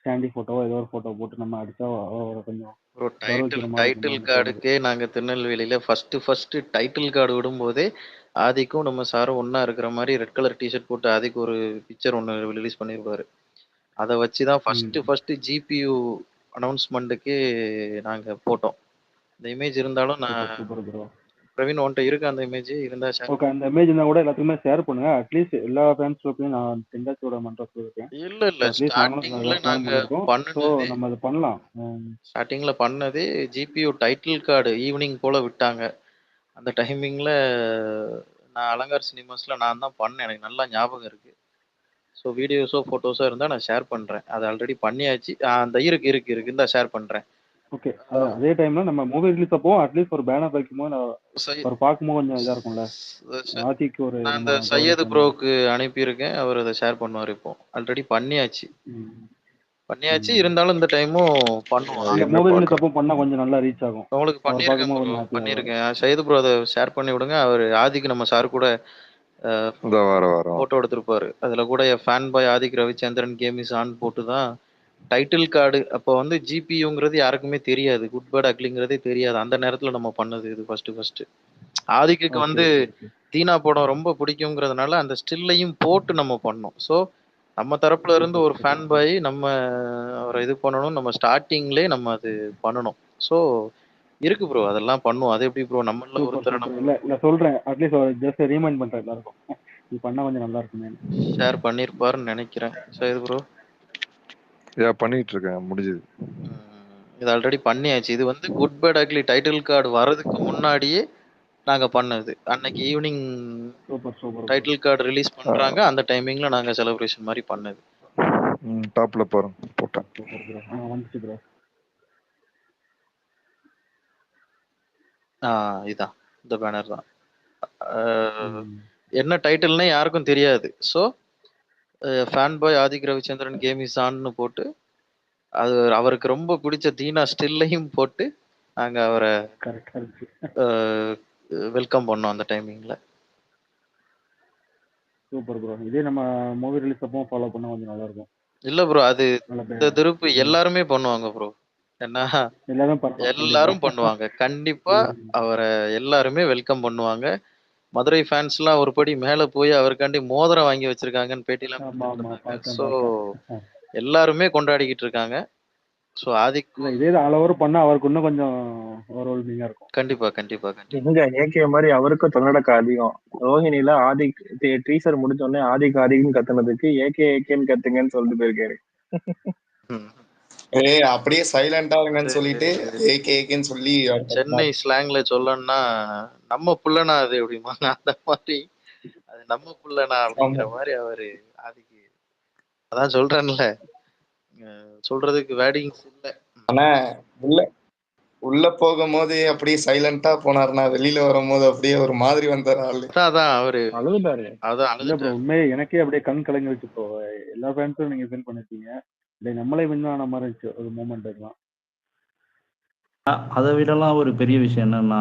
[SPEAKER 13] ஸ்டாண்டி ஃபோட்டோ ஏதோ ஒரு ஃபோட்டோ போட்டு நம்ம அடித்தா ஒரு கொஞ்சம்
[SPEAKER 1] ப்ரோ டைட்டில் கார்டுக்கே நாங்கள் திருநெல்வேலியில் ஃபஸ்ட்டு டைட்டில் கார்டு விடும்போதே ஆதிக்கும் நம்ம சாரும் ஒன்றா இருக்கிற மாதிரி ரெட் கலர் டிஷர்ட் போட்டு ஆதிக்கு ஒரு பிக்சர் ஒன்று ரிலீஸ் பண்ணியிருப்பாரு. அதை வச்சு தான் ஃபஸ்ட்டு ஜிபியூ அனௌன்ஸ்மெண்ட்டுக்கு நாங்கள் போட்டோம். இந்த இமேஜ் இருந்தாலும் நான் பிரவீன் உன்கிட்ட இருக்கு அந்த இமேஜ் இருந்தா
[SPEAKER 13] ஓகே, அந்த இமேஜ் இருந்தா கூட எல்லாத்துக்குமே ஷேர் பண்ணுங்க. அட்லீஸ்ட் எல்லா ஃபேன்ஸ் குரூப்லயும் நான் தென்காசியோட மன்றத்தில் இருக்கேன்.
[SPEAKER 1] இல்ல ஸ்டார்டிங்ல நாங்க பண்ணது
[SPEAKER 13] நம்ம அது பண்ணலாம்.
[SPEAKER 1] ஸ்டார்டிங்ல பண்ணது ஜிபியூ டைட்டில் கார்டு ஈவினிங் போல விட்டாங்க. அந்த டைமிங்ல நான் அலங்கார் சினிமாஸ்ல நான் தான் பண்ணேன். எனக்கு நல்லா ஞாபகம் இருக்கு. ஸோ வீடியோஸோ, ஃபோட்டோஸோ இருந்தா நான் ஷேர் பண்றேன். அது ஆல்ரெடி பண்ணியாச்சு. அந்த இருக்கு. இந்தா ஷேர் பண்றேன்.
[SPEAKER 13] ஓகே. அதே டைம்ல நம்ம மூவி ரிலீஸ் அப்போ அட்லீஸ்ட் ஒரு பேனர் வைக்கும்போது அவர் பார்க்கும்போது கொஞ்சம் இதா இருக்கும்ல. ஆதிக்கு ஒரு
[SPEAKER 1] நான்
[SPEAKER 13] நம்ம
[SPEAKER 1] அந்த சையது ப்ரோக்கு அனுப்பியிருக்கேன். அவர் அதை ஷேர் பண்ணுவார் இப்போ. ஆல்ரெடி பண்ணியாச்சு. இருந்தாலும் இந்த டைமும் பண்ணுவோம்.
[SPEAKER 13] இந்த மூவி ரிலீஸ் அப்போ பண்ணா கொஞ்சம் நல்லா ரீச் ஆகும்.
[SPEAKER 1] உங்களுக்கு
[SPEAKER 13] அவர்
[SPEAKER 1] பண்ணியிருக்கேன்
[SPEAKER 13] பார்க்கும்போது
[SPEAKER 1] ப்ரோ,
[SPEAKER 13] கொஞ்சம் ஹாப்பியா இருக்கும்.
[SPEAKER 1] பண்ணியிருக்கேன். சையது ப்ரோ அதை ஷேர் பண்ணி விடுங்க. அவர் ஆதிக்கு நம்ம சார் கூட
[SPEAKER 6] வரோம்.
[SPEAKER 1] போட்டோ எடுத்திருப்பாரு. அதுல கூட fan boy Adhik Ravichandran game is on போட்டு தான் டைட்டில் கார்டு. அப்போ வந்து ஜிபியூங்கிறது யாருக்குமே தெரியாது. குட் பேட் அக்லிங்கிறதே தெரியாது. அந்த நேரத்துல நம்ம பண்ணது இது ஃபர்ஸ்ட். ஆதிக்கு வந்து தீனா படம் ரொம்ப பிடிக்குங்கிறதுனால அந்த ஸ்டில்லையும் போட்டு நம்ம பண்ணோம். ஸோ நம்ம தரப்புல இருந்து ஒரு ஃபேன் பாய் நம்ம அவரை இது பண்ணணும். நம்ம ஸ்டார்டிங்லேயே நம்ம அது பண்ணணும். ஸோ இருக்கு ப்ரோ, அதெல்லாம் பண்ணுவோம். அது எப்படி ப்ரோ நம்மள ஒருத்தரை நம்ம
[SPEAKER 13] இல்ல சொல்றேன், அட்லீஸ்ட் ஜஸ்ட் ரீமைண்ட் பண்றேன் எல்லாருக்கும். இது பண்ணா கொஞ்சம் நல்லா இருக்குமே.
[SPEAKER 1] ஷேர் பண்ணிருப்பாருன்னு நினைக்கிறேன். சரி ப்ரோ.
[SPEAKER 6] பண்ணிட்டு இருக்கேன், முடிஞ்சது.
[SPEAKER 1] இது ஆல்ரெடி பண்ணியாச்சு. இது வந்து good bad ugly title card வரதுக்கு முன்னாடியே நாங்க பண்ணது. அன்னைக்கு ஈவினிங் டைட்டில் கார்டு ரிலீஸ் பண்றாங்க. அந்த டைமிங்ல நாங்க செலிப்ரேஷன் மாதிரி பண்ணது.
[SPEAKER 6] டாப்ல பாருங்க, போட்டேன்.
[SPEAKER 13] வந்துச்சு ப்ரோ.
[SPEAKER 1] இதான் இந்த பேனர் தான். என்ன டைட்டில்னே யாருக்கும் தெரியாது. So fan boy Adhik Ravichandran game is ஆன்னு போட்டு அது அவருக்கு ரொம்ப பிடிச்ச தீனா ஸ்டில்லையும் போட்டு நாங்க அவரை வெல்கம் பண்ணோம் அந்த டைமிங்ல.
[SPEAKER 13] Super bro. இதே நம்ம மூவி ரிலீஸ் அப்போ ஃபாலோ பண்ணா கொஞ்சம் நல்லா இருக்கும்.
[SPEAKER 1] இல்ல ப்ரோ, அது இந்த திருப்பு எல்லாருமே பண்ணுவாங்க ப்ரோ. ஏன்னா எல்லாரும் பண்ணுவாங்க. கண்டிப்பா அவரை எல்லாருமே வெல்கம் பண்ணுவாங்க. மதுரை ஃபேன்ஸ்லாம் ஒரு படி மேல போய் அவருக்காண்டி மோதிரம் வாங்கி வச்சிருக்காங்கன்னு பேட்டிலாம். ஸோ எல்லாருமே கொண்டாடிக்கிட்டு இருக்காங்க. ஸோ ஆதிக்
[SPEAKER 13] இதே ஆல் ஓவர் பண்ணா அவருக்கு இன்னும் கொஞ்சம் ஓவர்வெல்மிங்கா இருக்கும்.
[SPEAKER 1] கண்டிப்பா.
[SPEAKER 10] எங்க ஏகே மாதிரி அவருக்கும் தொண்டக்க அதிகம். ரோஹிணில ஆதிக் டீசர் முடிஞ்ச உடனே ஆதிக்னு கத்துனதுக்கு ஏகேன்னு கத்துங்கன்னு சொல்லிட்டு போயிருக்காரு.
[SPEAKER 7] அப்படியே சைலண்டா இருங்கன்னு சொல்லிட்டு ஏகேன்னு சொல்லி
[SPEAKER 1] சென்னை ஸ்லாங்ல சொல்லணும்னா நம்ம புள்ளனா அது எப்படிமா அந்த மாதிரி அது நம்ம புள்ளனா அப்படிங்கிற மாதிரி அவரு ஆதிக்கு அதான் சொல்றேன்ல, சொல்றதுக்கு வேர்டிங்ஸ் இல்ல.
[SPEAKER 7] ஆனா உள்ள போகும்போது அப்படியே சைலண்டா போனாருன்னா வெளியில வரும்போது அப்படியே ஒரு மாதிரி வந்தாரு ஆளு.
[SPEAKER 1] அதான் அவரு
[SPEAKER 10] அழுதுட்டாரு.
[SPEAKER 13] இல்ல ப்ரோ, உண்மையே எனக்கே அப்படியே கண் கலங்கி வச்சு ப்ரோ. எல்லா ஃபேன்ஸும் நீங்க வின் பண்ணிருக்கீங்க. நம்மளே வின் ஆன மாதிரி இருந்துச்சு ஒரு மூமெண்ட் இதெல்லாம்.
[SPEAKER 12] அதை விடலாம் ஒரு பெரிய விஷயம் என்னன்னா,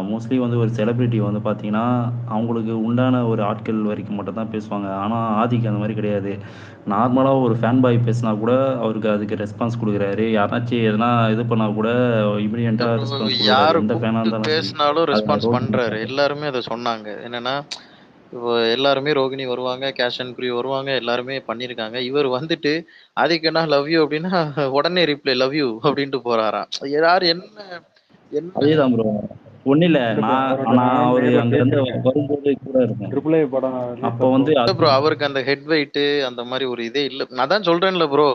[SPEAKER 12] மோஸ்ட்லி வந்து ஒரு செலிபிரிட்டி வந்து பார்த்தீங்கன்னா அவங்களுக்கு உண்டான ஒரு ஆட்கள் வரைக்கும் மட்டும் தான் பேசுவாங்க. ஆனால் ஆதிக்கு அந்த மாதிரி கிடையாது. நார்மலாக ஒரு ஃபேன் பாய் பேசினா கூட அவருக்கு அதுக்கு ரெஸ்பான்ஸ் கொடுக்குறாரு. யாராச்சும் எதனா இது பண்ணா கூட இமீடியட்டாக ரெஸ்பான்ஸ் கொடுக்குறாரு.
[SPEAKER 1] யாரு
[SPEAKER 12] எந்த ஃபேனாக இருந்தாலும்
[SPEAKER 1] பேசினாலும் ரெஸ்பான்ஸ் பண்றாரு. எல்லாருமே அதை சொன்னாங்க. என்னன்னா இப்போ எல்லாருமே ரோகிணி வருவாங்க, கேஷ் அண்ட் க்ரூ வருவாங்க, எல்லாருமே பண்ணியிருக்காங்க. இவர் வந்துட்டு அதுக்குன்னா லவ் யூ அப்படின்னா உடனே ரிப்ளை லவ் யூ அப்படின்ட்டு போறாராம். யாரு என்ன
[SPEAKER 12] அதேதான் ப்ரோ. ஒன்றும் இல்லை, நான் அவர் அங்கேருந்து வரும்போது கூட இருக்கேன். அப்போ வந்து
[SPEAKER 1] ப்ரோ அவருக்கு அந்த ஹெட் வெயிட் அந்த மாதிரி ஒரு இதே இல்ல. நான் தான் சொல்றேன்ல ப்ரோ,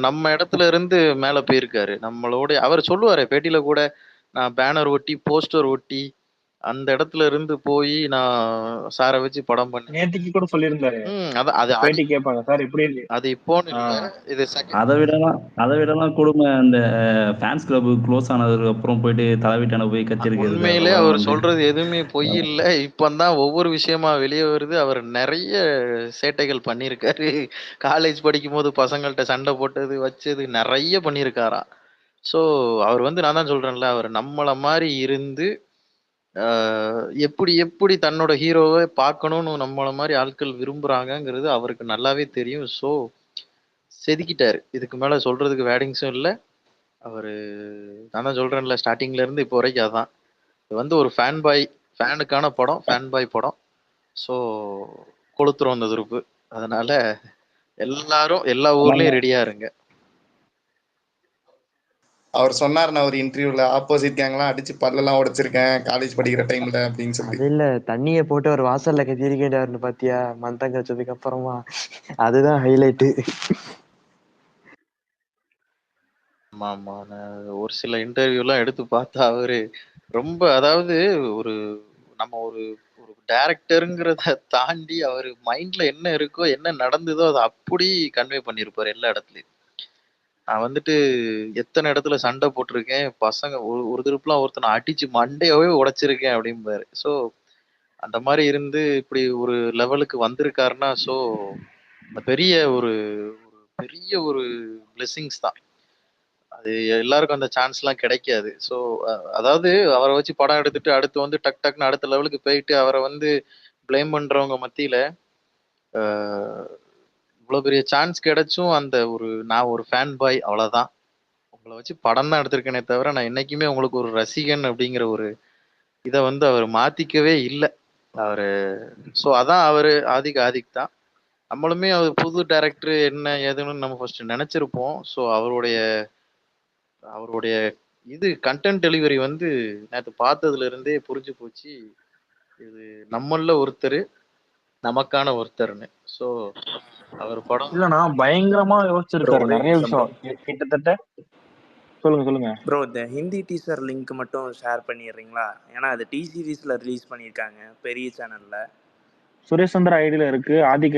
[SPEAKER 1] நம்ம இடத்துல இருந்து மேல போயிருக்காரு. நம்மளோட அவர் சொல்லுவாரு பேட்டியில கூட, நான் பேனர் ஒட்டி போஸ்டர் ஒட்டி அந்த இடத்துல இருந்து போய் நான் சாரை வச்சு படம் பண்ணேன்.
[SPEAKER 10] நேத்திக்கு கூட சொல்லியிருந்தாரு. பேட்டி கேட்பாங்க சார் இப்படி இருக்கு.
[SPEAKER 1] அது இப்போன்னு இல்ல, இது
[SPEAKER 12] அதை விடலாம் கொடுமை அந்த ஃபேன்ஸ் கிளப் க்ளோஸ் ஆனதுக்கு அப்புறம் போயிட்டு தலைவீட்டான போய் கத்திருக்கிறது.
[SPEAKER 1] உண்மையிலே அவர் சொல்றது எதுவுமே பொய் இல்ல. இப்பதான் ஒவ்வொரு விஷயமா வெளியே வருது. அவர் நிறைய சேட்டைகள் பண்ணியிருக்காரு. காலேஜ் படிக்கும் போது பசங்கள்ட்ட சண்டை போட்டது வச்சது நிறைய பண்ணியிருக்காராம். ஸோ அவர் வந்து நான் தான் சொல்றேன்ல, அவர் நம்மள மாதிரி இருந்து எப்படி எப்படி தன்னோட ஹீரோவை பார்க்கணும்னு நம்மள மாதிரி ஆட்கள் விரும்புறாங்கங்கிறது அவருக்கு நல்லாவே தெரியும். ஸோ செதுக்கிட்டாரு. இதுக்கு மேல சொல்றதுக்கு வேர்டிங்ஸும் இல்லை. அவரு நான் தான் சொல்றேன்ல, ஸ்டார்டிங்ல இருந்து இப்போ வரைக்கும் அதான். இது வந்து ஒரு ஃபேனுக்கான படம், ஃபேன் பாய் படம். ஸோ கொளுத்துறோம் அந்த துருப்பு. அதனால எல்லாரும் எல்லா ஊர்லயும் ரெடியா இருங்க.
[SPEAKER 7] அவர் சொன்னார், நான் ஒரு இன்டர்வியூல ஆப்போசிட் கேங்லாம் அடிச்சு பல்லெல்லாம் உடைச்சிருக்கேன் காலேஜ் படிக்கிற டைம்ல அப்படின்னு சொல்லி.
[SPEAKER 14] அது இல்ல, தண்ணிய போட்டு ஒரு வாசல்ல கத்திரிக்கிட்டாருன்னு பாத்தியா மந்தம் கச்சதுக்கு அப்புறமா? அதுதான் ஹைலைட்டு.
[SPEAKER 1] ஆமா. நான் ஒரு சில இன்டர்வியூலாம் எடுத்து பார்த்தா அவரு ரொம்ப அதாவது ஒரு நம்ம ஒரு ஒரு டைரக்டர்ங்கிறத தாண்டி அவரு மைண்ட்ல என்ன இருக்கோ, என்ன நடந்ததோ அத அப்படி கன்வே பண்ணியிருப்பாரு எல்லா இடத்துலயும். நான் வந்துட்டு எத்தன இடத்துல சண்டை போட்டுருக்கேன். பசங்க ஒரு ஒரு திருப்புலாம் ஒருத்தன அடிச்சு மண்டையவே உடைச்சிருக்கேன் அப்படிம்பாரு. ஸோ அந்த மாரி இருந்து இப்படி ஒரு லெவலுக்கு வந்திருக்காருன்னா, ஸோ பெரிய ஒரு ஒரு பெரிய ஒரு பிளெஸ்ஸிங்ஸ் தான். அது எல்லாருக்கும் அந்த சான்ஸ்லாம் கிடைக்காது. ஸோ அதாவது அவர வச்சு படம் எடுத்துட்டு அடுத்து வந்து டக் டக்ன்னு அடுத்த லெவலுக்கு போயிட்டு அவர வந்து ப்ளேம் பண்றவங்க மத்தியில, அ இவ்ளோ பெரிய சான்ஸ் கிடைச்சும் அந்த ஒரு நான் ஒரு ஃபேன் பாய் அவ்வளோதான். உங்கள வச்சு படம் தான் எடுத்திருக்கேனே தவிர, நான் என்னைக்குமே உங்களுக்கு ஒரு ரசிகன் அப்படிங்கிற ஒரு இத வந்து அவரு மாத்திக்கவே இல்ல. அவரு ஸோ அதான் அவரு ஆதிக் ஆதிக் தான். நம்மளுமே அவர் புது டைரக்டர் என்ன ஏதுன்னு நம்ம ஃபர்ஸ்ட் நெனச்சிருப்போம். ஸோ அவருடைய அவருடைய இது கன்டென்ட் டெலிவரி வந்து நேத்து பார்த்ததுல இருந்தே புரிஞ்சு போச்சு. இது நம்மள்ல ஒருத்தரு, நமக்கான ஒருத்தர்ன்னு. ஸோ அவர் படம்
[SPEAKER 10] இல்லண்ணா பயங்கரமா
[SPEAKER 15] ப்ரோ
[SPEAKER 10] யோசிச்சிருக்காரு
[SPEAKER 15] ஒரே
[SPEAKER 10] நிறைய
[SPEAKER 15] நிமிஷம் ப்ரோ.
[SPEAKER 10] விஷயம். கிட்டத்தட்ட சொல்லுங்க சொல்லுங்க.
[SPEAKER 15] ப்ரோ இந்த ஹிந்தி டீசர் லிங்க் மட்டும் ஷேர் பண்ணிடுறீங்களா? ஏன்னா அது டி சீரிஸ்ல ரிலீஸ் பண்ணியிருக்காங்க பெரிய சேனல்ல.
[SPEAKER 10] சுரேஷ் சந்திரா ஐடியில இருக்கு, ஆதிக்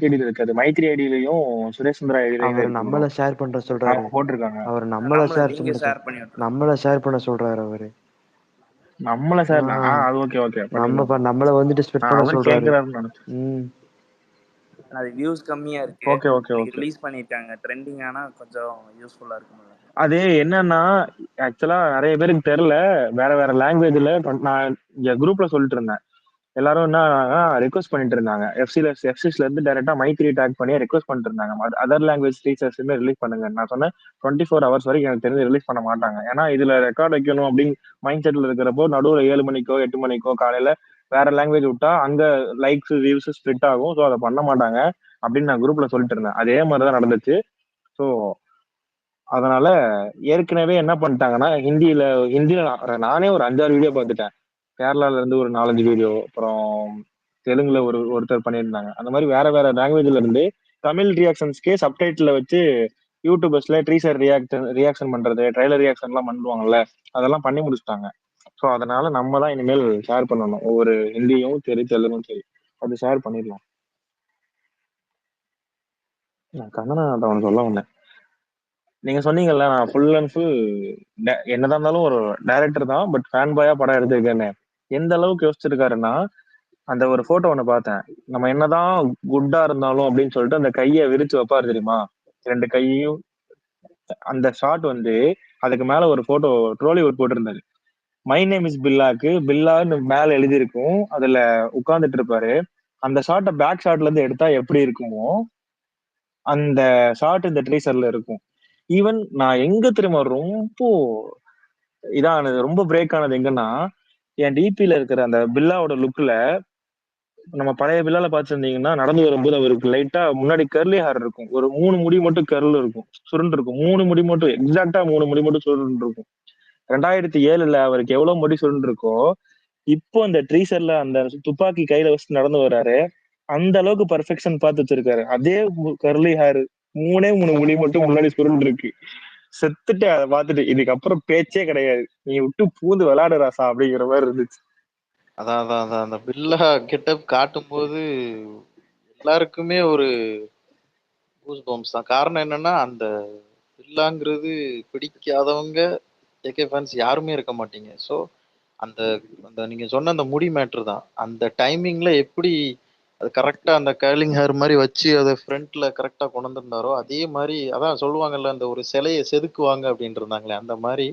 [SPEAKER 10] ஐடியில இருக்காது. மைத்ரி ஐடியிலையும் சுரேஷ் சந்திரா ஐடியிலையும்
[SPEAKER 14] அவர்
[SPEAKER 10] இருக்கு ப்ரோ.
[SPEAKER 14] நம்மள ஷேர் பண்ற சொல்றாரு.
[SPEAKER 10] அவங்க போட்டிருக்காங்க.
[SPEAKER 14] அவர் நம்மள
[SPEAKER 15] நம்மள
[SPEAKER 14] ஷேர்
[SPEAKER 15] நீங்க
[SPEAKER 14] பண்ண
[SPEAKER 15] ஷேர் பண்ணி விட்டுருங்க.
[SPEAKER 14] நம்மள ஷேர் பண்ண சொல்றாரு அவரு.
[SPEAKER 10] நம்மள சார் அது ஓகே ஓகே பண்ணிடலாம்.
[SPEAKER 14] நம்மள வந்துட்டு ஸ்ப்ரெட் பண்ண
[SPEAKER 10] அவர்
[SPEAKER 14] சொல்றாரு.
[SPEAKER 10] கேக்குறாருன்னு நினைச்சேன்.
[SPEAKER 15] அது வியூஸ் கம்மியா இருக்கு.
[SPEAKER 10] ஓகே ஓகே
[SPEAKER 15] இன்னைக்கு
[SPEAKER 10] ஓகே.
[SPEAKER 15] ரிலீஸ் பண்ணிருக்காங்க. ட்ரெண்டிங் ஆனா கொஞ்சம் யூஸ்ஃபுல்லா இருக்கும்ல.
[SPEAKER 10] அது என்னன்னா ஆக்சுவலா நிறைய பேருக்கு தெரியல. வேற வேற லாங்குவேஜ்ல நான் இங்க குரூப்ல சொல்லிட்டு இருந்தேன். எல்லாரும் என்ன ரெக்வஸ்ட் பண்ணிட்டு இருந்தாங்க. எஃப்சிஸ்ல இருந்து டைரக்டா மைத்ரி டேக் பண்ணி ரெக்வஸ்ட் பண்ணிட்டு இருந்தாங்க. அதர் லாங்குவேஜ் டீச்சர்ஸுமே ரிலீஸ் பண்ணுங்க. நான் சொன்னேன் 24 ஹவர்ஸ் வரைக்கும் எனக்கு தெரிஞ்சு ரிலீஸ் பண்ண மாட்டாங்க. ஏன்னா இதுல ரெக்கார்ட் வைக்கணும் அப்படின்னு மைண்ட் செட்ல இருக்கிறப்போ நடுவில் 7 மணிக்கோ 8 மணிக்கோ காலையில வேற லாங்குவேஜ் விட்டா அங்க லைக்ஸ் வியூஸ் ஸ்ப்ளிட் ஆகும். ஸோ அதை பண்ண மாட்டாங்க அப்படின்னு நான் குரூப்ல சொல்லிட்டு இருந்தேன். அதே மாதிரிதான் நடந்துச்சு. ஸோ அதனால ஏற்கனவே என்ன பண்ணிட்டாங்கன்னா ஹிந்தியில நானே ஒரு 5-6 வீடியோ பார்த்துட்டேன். கேரளால இருந்து ஒரு 4-5 வீடியோ, அப்புறம் தெலுங்குல ஒருத்தர் பண்ணியிருந்தாங்க. அந்த மாதிரி வேற வேற லாங்குவேஜ்ல இருந்து தமிழ் ரியாக்ஷன்ஸ்க்கே சப்டைட்டில் வச்சு யூடியூபர்ஸ்ல ட்ரீசர் ரியாக்ஷன் பண்றது, ட்ரைலர் ரியாக்ஷன் எல்லாம் பண்ணுவாங்கல்ல, அதெல்லாம் பண்ணி முடிச்சிட்டாங்க. ஸோ அதனால நம்ம தான் இனிமேல் ஷேர் பண்ணணும். ஒவ்வொரு ஹிந்தியும் சரி தெலுங்கும் சரி அது ஷேர் பண்ணிடலாம். நான் கண்ணனை அவன் சொல்ல வந்தேன். நீங்க சொன்னீங்கல்ல நான் ஃபுல் அண்ட் ஃபுல் என்னதான் இருந்தாலும் ஒரு டைரக்டர் தான், பட் ஃபேன் பாயா படம் எடுத்திருக்கேன்னு. எந்த அளவுக்கு யோசிச்சிருக்காருன்னா, அந்த ஒரு போட்டோ ஒண்ணு பார்த்தேன். நம்ம என்னதான் குட்டா இருந்தாலும் அப்படின்னு சொல்லிட்டு அந்த கையை விரிச்சு வைப்பாரு தெரியுமா, 2 கையையும். அந்த ஷாட் வந்து அதுக்கு மேல ஒரு போட்டோ ட்ரோலிவுட் போட்டிருந்தாரு. மை நேம் இஸ் பில்லாக்கு பில்லான்னு மேல எழுதியிருக்கும். அதுல உட்கார்ந்துட்டு இருப்பாரு. அந்த ஷாட்டை பேக் ஷாட்ல இருந்து எடுத்தா எப்படி இருக்குமோ அந்த ஷாட் இந்த ட்ரீசர்ல இருக்கும். ஈவன் நான் எங்க தெரியுமா ரொம்ப இதானது, ரொம்ப பிரேக் ஆனது எங்கன்னா, என் டிபில இருக்கிற அந்த பில்லாவோட லுக்ல நம்ம பழைய பில்லால பாத்துருந்தீங்கன்னா நடந்து வரும்போது அவருக்கு லைட்டா முன்னாடி கர்லி ஹேர் இருக்கும். ஒரு 3 முடி மட்டும் கர்ல் இருக்கும், சுருண்டு இருக்கும். 3 முடி மட்டும் எக்ஸாக்டா 3 முடி மட்டும் சுருண்டு இருக்கும். 2007ல அவருக்கு எவ்வளவு முடி சுருண்டு இருக்கோ, இப்போ அந்த ட்ரீசர்ல அந்த துப்பாக்கி கையில வச்சு நடந்து வர்றாரு, அந்த அளவுக்கு பர்ஃபெக்ஷன் பார்த்து வச்சிருக்காரு. அதே கர்லி ஹேர், 3 முடி மட்டும் முன்னாடி சுருண்டு இருக்கு. செத்துட்டு அதை பார்த்துட்டு இதுக்கப்புறம் பேச்சே கிடையாது, நீ விட்டு பூந்து விளையாடு ராசா அப்படிங்கிற மாதிரி இருந்துச்சு.
[SPEAKER 1] அதான் அதான் அதான் அந்த பில்லா கெட்டப் காட்டும்போது எல்லாருக்குமே ஒரு கூஸ் பம்ப்ஸ் தான். காரணம் என்னன்னா அந்த பில்லாங்கிறது பிடிக்காதவங்க ஏகே ஃபேன்ஸ் யாருமே இருக்க மாட்டீங்க. ஸோ அந்த அந்த நீங்க சொன்ன அந்த முடி மேட்ரு தான். அந்த டைமிங்ல எப்படி அது கரெக்டா அந்த கர்லிங் ஹேர் மாதிரி வச்சு அதை ஃப்ரண்ட்ல கரெக்டா கொண்டு வந்திருந்தாரோ அதே மாதிரி அதான் சொல்லுவாங்கல்ல அந்த ஒரு சிலையை செதுக்குவாங்க அப்படின்னு இருந்தாங்களே அந்த மாதிரி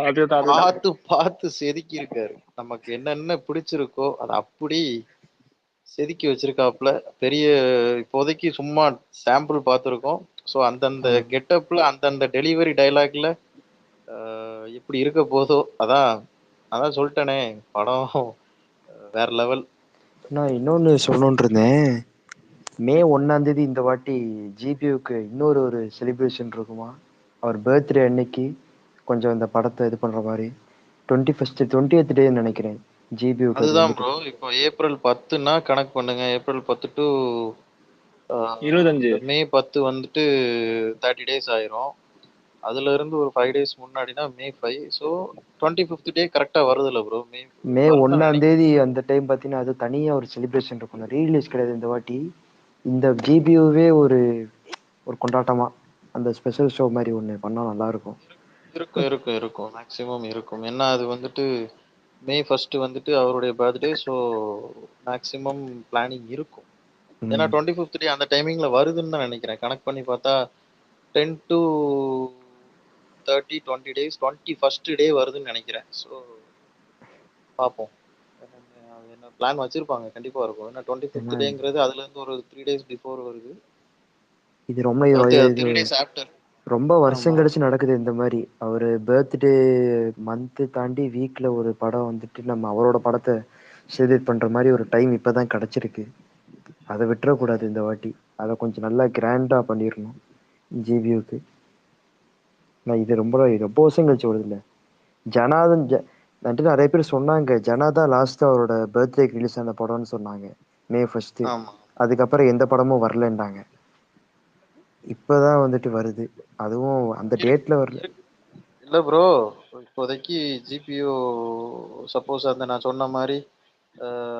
[SPEAKER 10] அதுதான்
[SPEAKER 1] பார்த்து பார்த்து செதுக்கி இருக்காரு. நமக்கு என்னென்ன பிடிச்சிருக்கோ அதை அப்படி செதுக்கி வச்சிருக்காப்புல. பெரிய இப்போதைக்கு சும்மா சாம்பிள் பார்த்துருக்கோம். ஸோ அந்தந்த கெட்டப்ல அந்தந்த டெலிவரி டைலாக்ல எப்படி இருக்க போதோ அதான் அதான் சொல்லிட்டேனே படம் வேற லெவல்.
[SPEAKER 14] நான் இன்னொன்னு சொல்லணும்னு இருந்தேன். மே 1 இந்த வாட்டி ஜிபியூக்கு இன்னொரு ஒரு செலிப்ரேஷன் இருக்குமா, அவர் பர்த்டே அன்னைக்கு கொஞ்சம் இந்த படத்தை இது பண்ற மாதிரி 20th டே நினைக்கிறேன் ஜிபியூக்கு.
[SPEAKER 1] அதுதான் ப்ரோ. இப்போ ஏப்ரல் 10ன்னா கணக்கு பண்ணுங்க. ஏப்ரல் 10 டு
[SPEAKER 10] 25
[SPEAKER 1] மே 10 வந்துட்டு 30 days ஆயிரும். அதுல இருந்து ஒரு 5 days முன்னாடினா May 5. ஸோ 25th டே கரெக்டா வருதுல்ல ப்ரோ.
[SPEAKER 14] மே
[SPEAKER 1] வருதுன்னு
[SPEAKER 14] 1ஆம்
[SPEAKER 1] நினைக்கிறேன்.
[SPEAKER 14] தேதி அந்த டைம் பார்த்தீங்கன்னா அது தனியா ஒரு செலிப்ரேஷன் இருக்கும். ரீரிலீஸ் கிடையாது இந்த வாட்டி. இந்த ஜிபியூவே ஒரு ஒரு கொண்டாட்டமா அந்த ஸ்பெஷல் ஷோ மாதிரி ஒன்று பண்ணா நல்லா இருக்கும்.
[SPEAKER 1] இருக்கும் மேக்ஸிமம் இருக்கும். ஏன்னா அது வந்துட்டு May 1 வந்துட்டு அவருடைய பர்த்டே. ஸோ மேக்ஸிமம் பிளானிங் இருக்கும். ஏன்னா 25th டே அந்த டைமிங்ல வருதுன்னு தான் நினைக்கிறேன். கனெக்ட் பண்ணி பார்த்தா 10 to 30 20 days 21st டே வருதுன்னு நினைக்கிறேன். ஸோ பார்ப்போம். என்ன பிளான் வச்சிருப்பாங்க, கண்டிப்பா இருக்கும். ஏன்னா 25th டேங்கிறது அதுல இருந்து ஒரு 3 days பிஃபோர் வருது.
[SPEAKER 14] இது ரொம்ப
[SPEAKER 1] 3 days after.
[SPEAKER 14] ரொம்ப வருஷம் கழிச்சு நடக்குது இந்த மாதிரி. அவரு பர்த்டே மந்த்து தாண்டி வீக்ல ஒரு படம் வந்துட்டு நம்ம அவரோட படத்தை செலிப்ரேட் பண்ற மாதிரி ஒரு டைம் இப்பதான் கிடைச்சிருக்கு. அதை விட்டுறக்கூடாது இந்த வாட்டி. அதை கொஞ்சம் நல்லா கிராண்டா பண்ணிடணும் ஜிபியூக்கு. இது ரொம்ப வருஷம் கழிச்சு வருது இல்லை. ஜனாதன் வந்துட்டு நிறைய பேர் சொன்னாங்க ஜனாதான் லாஸ்ட் அவரோட பர்த்டேக்கு ரிலீஸ் ஆன படம்னு சொன்னாங்க May 1. அதுக்கப்புறம் எந்த படமும் வரலன்றாங்க. இப்பதான் வந்துட்டு வருது, அதுவும் அந்த டேட்ல வரல.
[SPEAKER 1] இல்ல ப்ரோ, இப்போதைக்கு ஜிபியூ சப்போஸ் அந்த நான் சொன்ன மாதிரி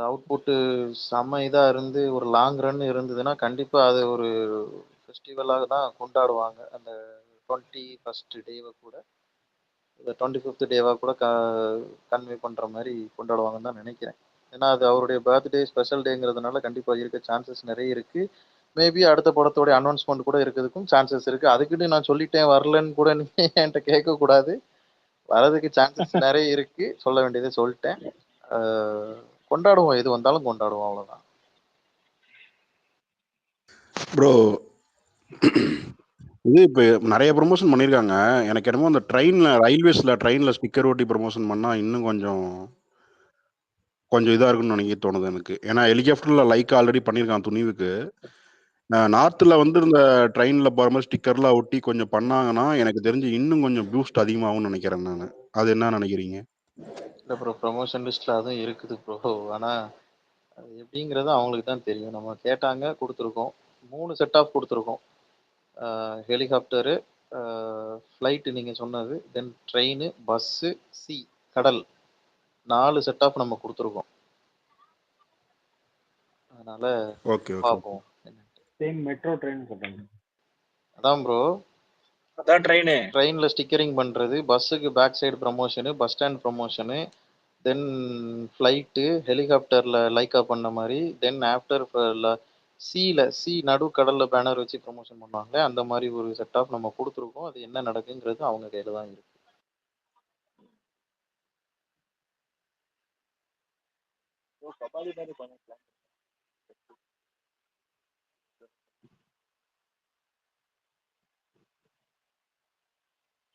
[SPEAKER 1] அவுட்புட்டு செம்ம இதாக இருந்து ஒரு லாங் ரன் இருந்ததுன்னா கண்டிப்பாக அது ஒரு ஃபெஸ்டிவலாக தான் கொண்டாடுவாங்க. அந்த 21st டேவை கூட இந்த 25th டேவாக கூட கன்வே பண்ணுற மாதிரி கொண்டாடுவாங்கன்னு தான் நினைக்கிறேன். ஏன்னா அது அவருடைய பர்த்டே ஸ்பெஷல் டேங்கிறதுனால கண்டிப்பாக இருக்க சான்சஸ் நிறைய இருக்குது. மேபி அடுத்த படத்தோடைய அனௌன்ஸ்மெண்ட் கூட இருக்கிறதுக்கும் சான்சஸ் இருக்குது. அதுக்குன்னு நான் சொல்லிட்டேன் வரலன்னு கூட நீங்கள் என்கிட்ட கேட்கக்கூடாது. வரதுக்கு சான்சஸ் நிறைய இருக்குது. சொல்ல வேண்டியதை சொல்லிட்டேன். கொண்டாடுவோம், எது வந்தாலும் கொண்டாடுவோம், அவ்வளோதான்.
[SPEAKER 16] ப்ரோ இது இப்போ நிறைய ப்ரொமோஷன் பண்ணியிருக்காங்க. எனக்கு என்னமோ அந்த ரயில்வேஸில் ஸ்டிக்கர் ஓட்டி ப்ரொமோஷன் பண்ணால் இன்னும் கொஞ்சம் இதாக இருக்குன்னு நினைக்க தோணுது எனக்கு. ஏன்னா ஹெலிகாப்டரில் லைக் ஆல்ரெடி பண்ணியிருக்கான் துணிவுக்கு. நார்த்தில் வந்து இந்த ட்ரெயினில் போகிற மாதிரி ஸ்டிக்கர்லாம் ஒட்டி கொஞ்சம் பண்ணாங்கன்னா எனக்கு தெரிஞ்சு இன்னும் கொஞ்சம் பூஸ்ட் அதிகமாகும்னு நினைக்கிறேன் நான். அது என்ன நினைக்கிறீங்க?
[SPEAKER 1] இல்லை ப்ரோ, ப்ரொமோஷன் லிஸ்ட்டில் அதுவும் இருக்குது ப்ரோ. ஆனால் அது எப்படிங்கிறது அவங்களுக்கு தான் தெரியும். நம்ம கேட்டாங்க, கொடுத்துருக்கோம். 3 செட் ஆஃப் கொடுத்துருக்கோம். ஹெலிகாப்டரு, ஃப்ளைட்டு நீங்கள் சொன்னது, தென் ட்ரெயின், பஸ்ஸு, சி கடல், 4 செட் ஆஃப் நம்ம கொடுத்துருக்கோம். அதனால பார்ப்போம்.
[SPEAKER 13] சேம் மெட்ரோ ட்ரெயின் சொல்றாங்க.
[SPEAKER 1] அதான் ப்ரோ,
[SPEAKER 10] அதான்
[SPEAKER 1] ட்ரெயினில் ஸ்டிக்கரிங் பண்ணுறது, பஸ்ஸுக்கு back side promotion, bus stand promotion, then flight, ஹெலிகாப்டரில் லைக்கா பண்ண மாதிரி, தென் ஆஃப்டர் சி நடு கடலில் பேனர் வச்சு ப்ரமோஷன் பண்ணுவாங்களே அந்த மாதிரி ஒரு செட் ஆஃப் நம்ம கொடுத்துருக்கோம். அது என்ன நடக்குங்கிறது அவங்க கையில் தான் இருக்கு.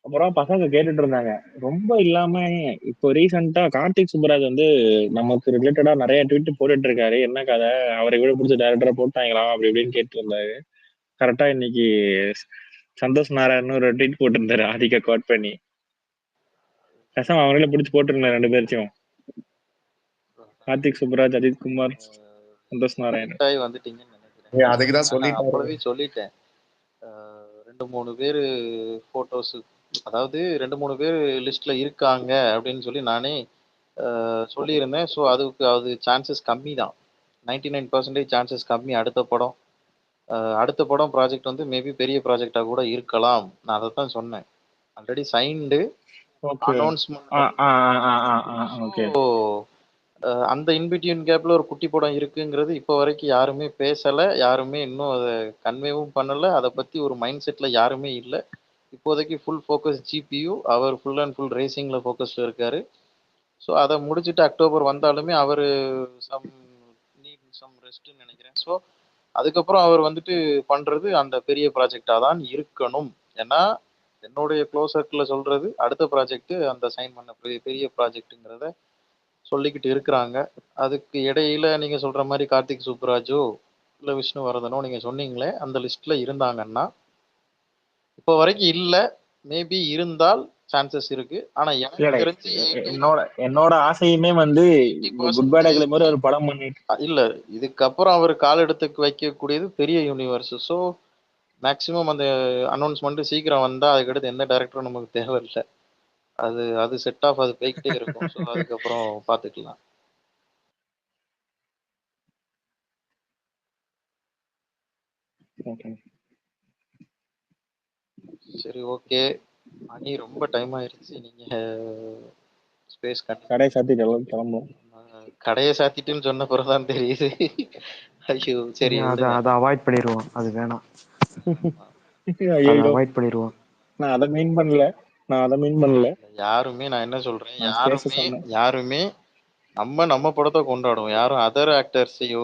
[SPEAKER 10] அப்புறம் பசங்க கேட்டுட்டு இருந்தாங்க ரொம்ப இல்லாம. இப்போ ரீசெண்டா கார்த்திக் சுப்புராஜ் வந்து நமக்கு ரிலேட்டடா நிறைய ட்வீட் போட்டுட்டு இருக்காரு. என்ன கதை, அவரை விட பிடிச்ச டேரக்டரா போட்டாங்களா அப்படி இப்படின்னு கேட்டு இருந்தாரு. கரெக்டா இன்னைக்கு சந்தோஷ் நாராயணன் ஒரு ட்வீட் போட்டிருந்தாரு ஆதிக்க கோட் பண்ணி. கசம் அவங்களே பிடிச்சி போட்டிருந்தாரு 2 பேர்த்தையும், கார்த்திக் சுப்புராஜ், அஜித் குமார், சந்தோஷ் நாராயணன்.
[SPEAKER 1] வந்துட்டீங்கன்னு நினைக்கிறேன்.
[SPEAKER 7] அதுக்கு தான்
[SPEAKER 1] சொல்லிட்டேன். 2-3 பேர் ஃபோட்டோஸ், அதாவது 2-3 பேர் லிஸ்ட்ல இருக்காங்க அப்படின்னு சொல்லி நானே சொல்லியிருந்தேன். ஸோ அது சான்சஸ் கம்மி தான், 99% சான்சஸ் கம்மி. அடுத்த படம் ப்ராஜெக்ட் வந்து மேபி பெரிய ப்ராஜெக்டாக கூட இருக்கலாம். நான் அதை தான் சொன்னேன். Already signed, announcement. அந்த இன்பிட்வீன் கேப்ல ஒரு குட்டி படம் இருக்குங்கிறது இப்போ வரைக்கும் யாருமே பேசலை, யாருமே இன்னும் அதை கன்வேவும் பண்ணலை. அதை பற்றி ஒரு மைண்ட் செட்டில் யாருமே இல்லை. இப்போதைக்கு ஃபுல் ஃபோக்கஸ் ஜிபியூ. அவர் ஃபுல் அண்ட் ஃபுல் ரேசிங்கில் ஃபோக்கஸில் இருக்கார். ஸோ அதை முடிச்சுட்டு அக்டோபர் வந்தாலுமே அவர் சம் ரெஸ்ட்டுன்னு நினைக்கிறேன். ஸோ அதுக்கப்புறம் அவர் வந்துட்டு பண்ணுறது அந்த பெரிய ப்ராஜெக்டாக தான் இருக்கணும். ஏன்னா என்னுடைய க்ளோஸ் சர்க்கிளில் சொல்கிறது அடுத்த ப்ராஜெக்ட்டு அந்த சைன் பண்ண பெரிய ப்ராஜெக்ட்டுங்கிறத சொல்லிக்கிட்டு இருக்கிறாங்க. அதுக்கு இடையில நீங்கள் சொல்கிற மாதிரி கார்த்திக் சுப்புராஜோ இல்லை விஷ்ணுவர்தனோ நீங்கள் சொன்னீங்களே அந்த லிஸ்ட்டில் இருந்தாங்கன்னா, இப்போ வரைக்கும் இல்லை, மேபி இருந்தால் சான்சஸ் இருக்கு. ஆனா எனக்கு தெரிஞ்சு
[SPEAKER 10] என்னோட ஆசையுமே வந்து குட் பேட் அக்லி மாதிரி ஒரு படம் பண்ணிட்டு
[SPEAKER 1] இல்ல, இதுக்கப்புறம் அவர் கால் எடுத்து வைக்கக்கூடியது பெரிய யூனிவர்ஸ். ஸோ மேக்ஸிமம் அந்த அனௌன்ஸ்மெண்ட் சீக்கிரம் வந்தா அதுக்கடுத்து எந்த டைரக்டரும் நமக்கு தேவையில்லை. அது அது செட் ஆஃப் அது போய்கிட்டே இருக்கும். ஸோ அதுக்கப்புறம் பார்த்துக்கலாம்.
[SPEAKER 10] ஓகே.
[SPEAKER 1] சரி, ஓகே. மணி ரொம்ப டைம் ஆயிருச்சு. நீங்க ஸ்பேஸ்
[SPEAKER 10] கடையை சாத்திட்டு எல்லாம் கிளம்பும்.
[SPEAKER 1] கடையை சாத்திட்டுன்னு சொன்ன பிறகுதான் தெரியுது. ஐயோ, சரி
[SPEAKER 14] அதை
[SPEAKER 1] விடுங்க.
[SPEAKER 14] அதை அவாய்ட் பண்ணிடுவோம், அது வேணாம். அதை
[SPEAKER 10] ஐயோ,
[SPEAKER 14] அவாய்ட் பண்ணிடுவோம்.
[SPEAKER 10] நான் அதை மீன் பண்ணல.
[SPEAKER 1] யாருமே, நான் என்ன சொல்றேன்,
[SPEAKER 10] நான் space சொன்னேன்.
[SPEAKER 1] யாருமே நம்ம படத்தை கொண்டாடுவோம். யாரும் அதர் ஆக்டர்ஸையோ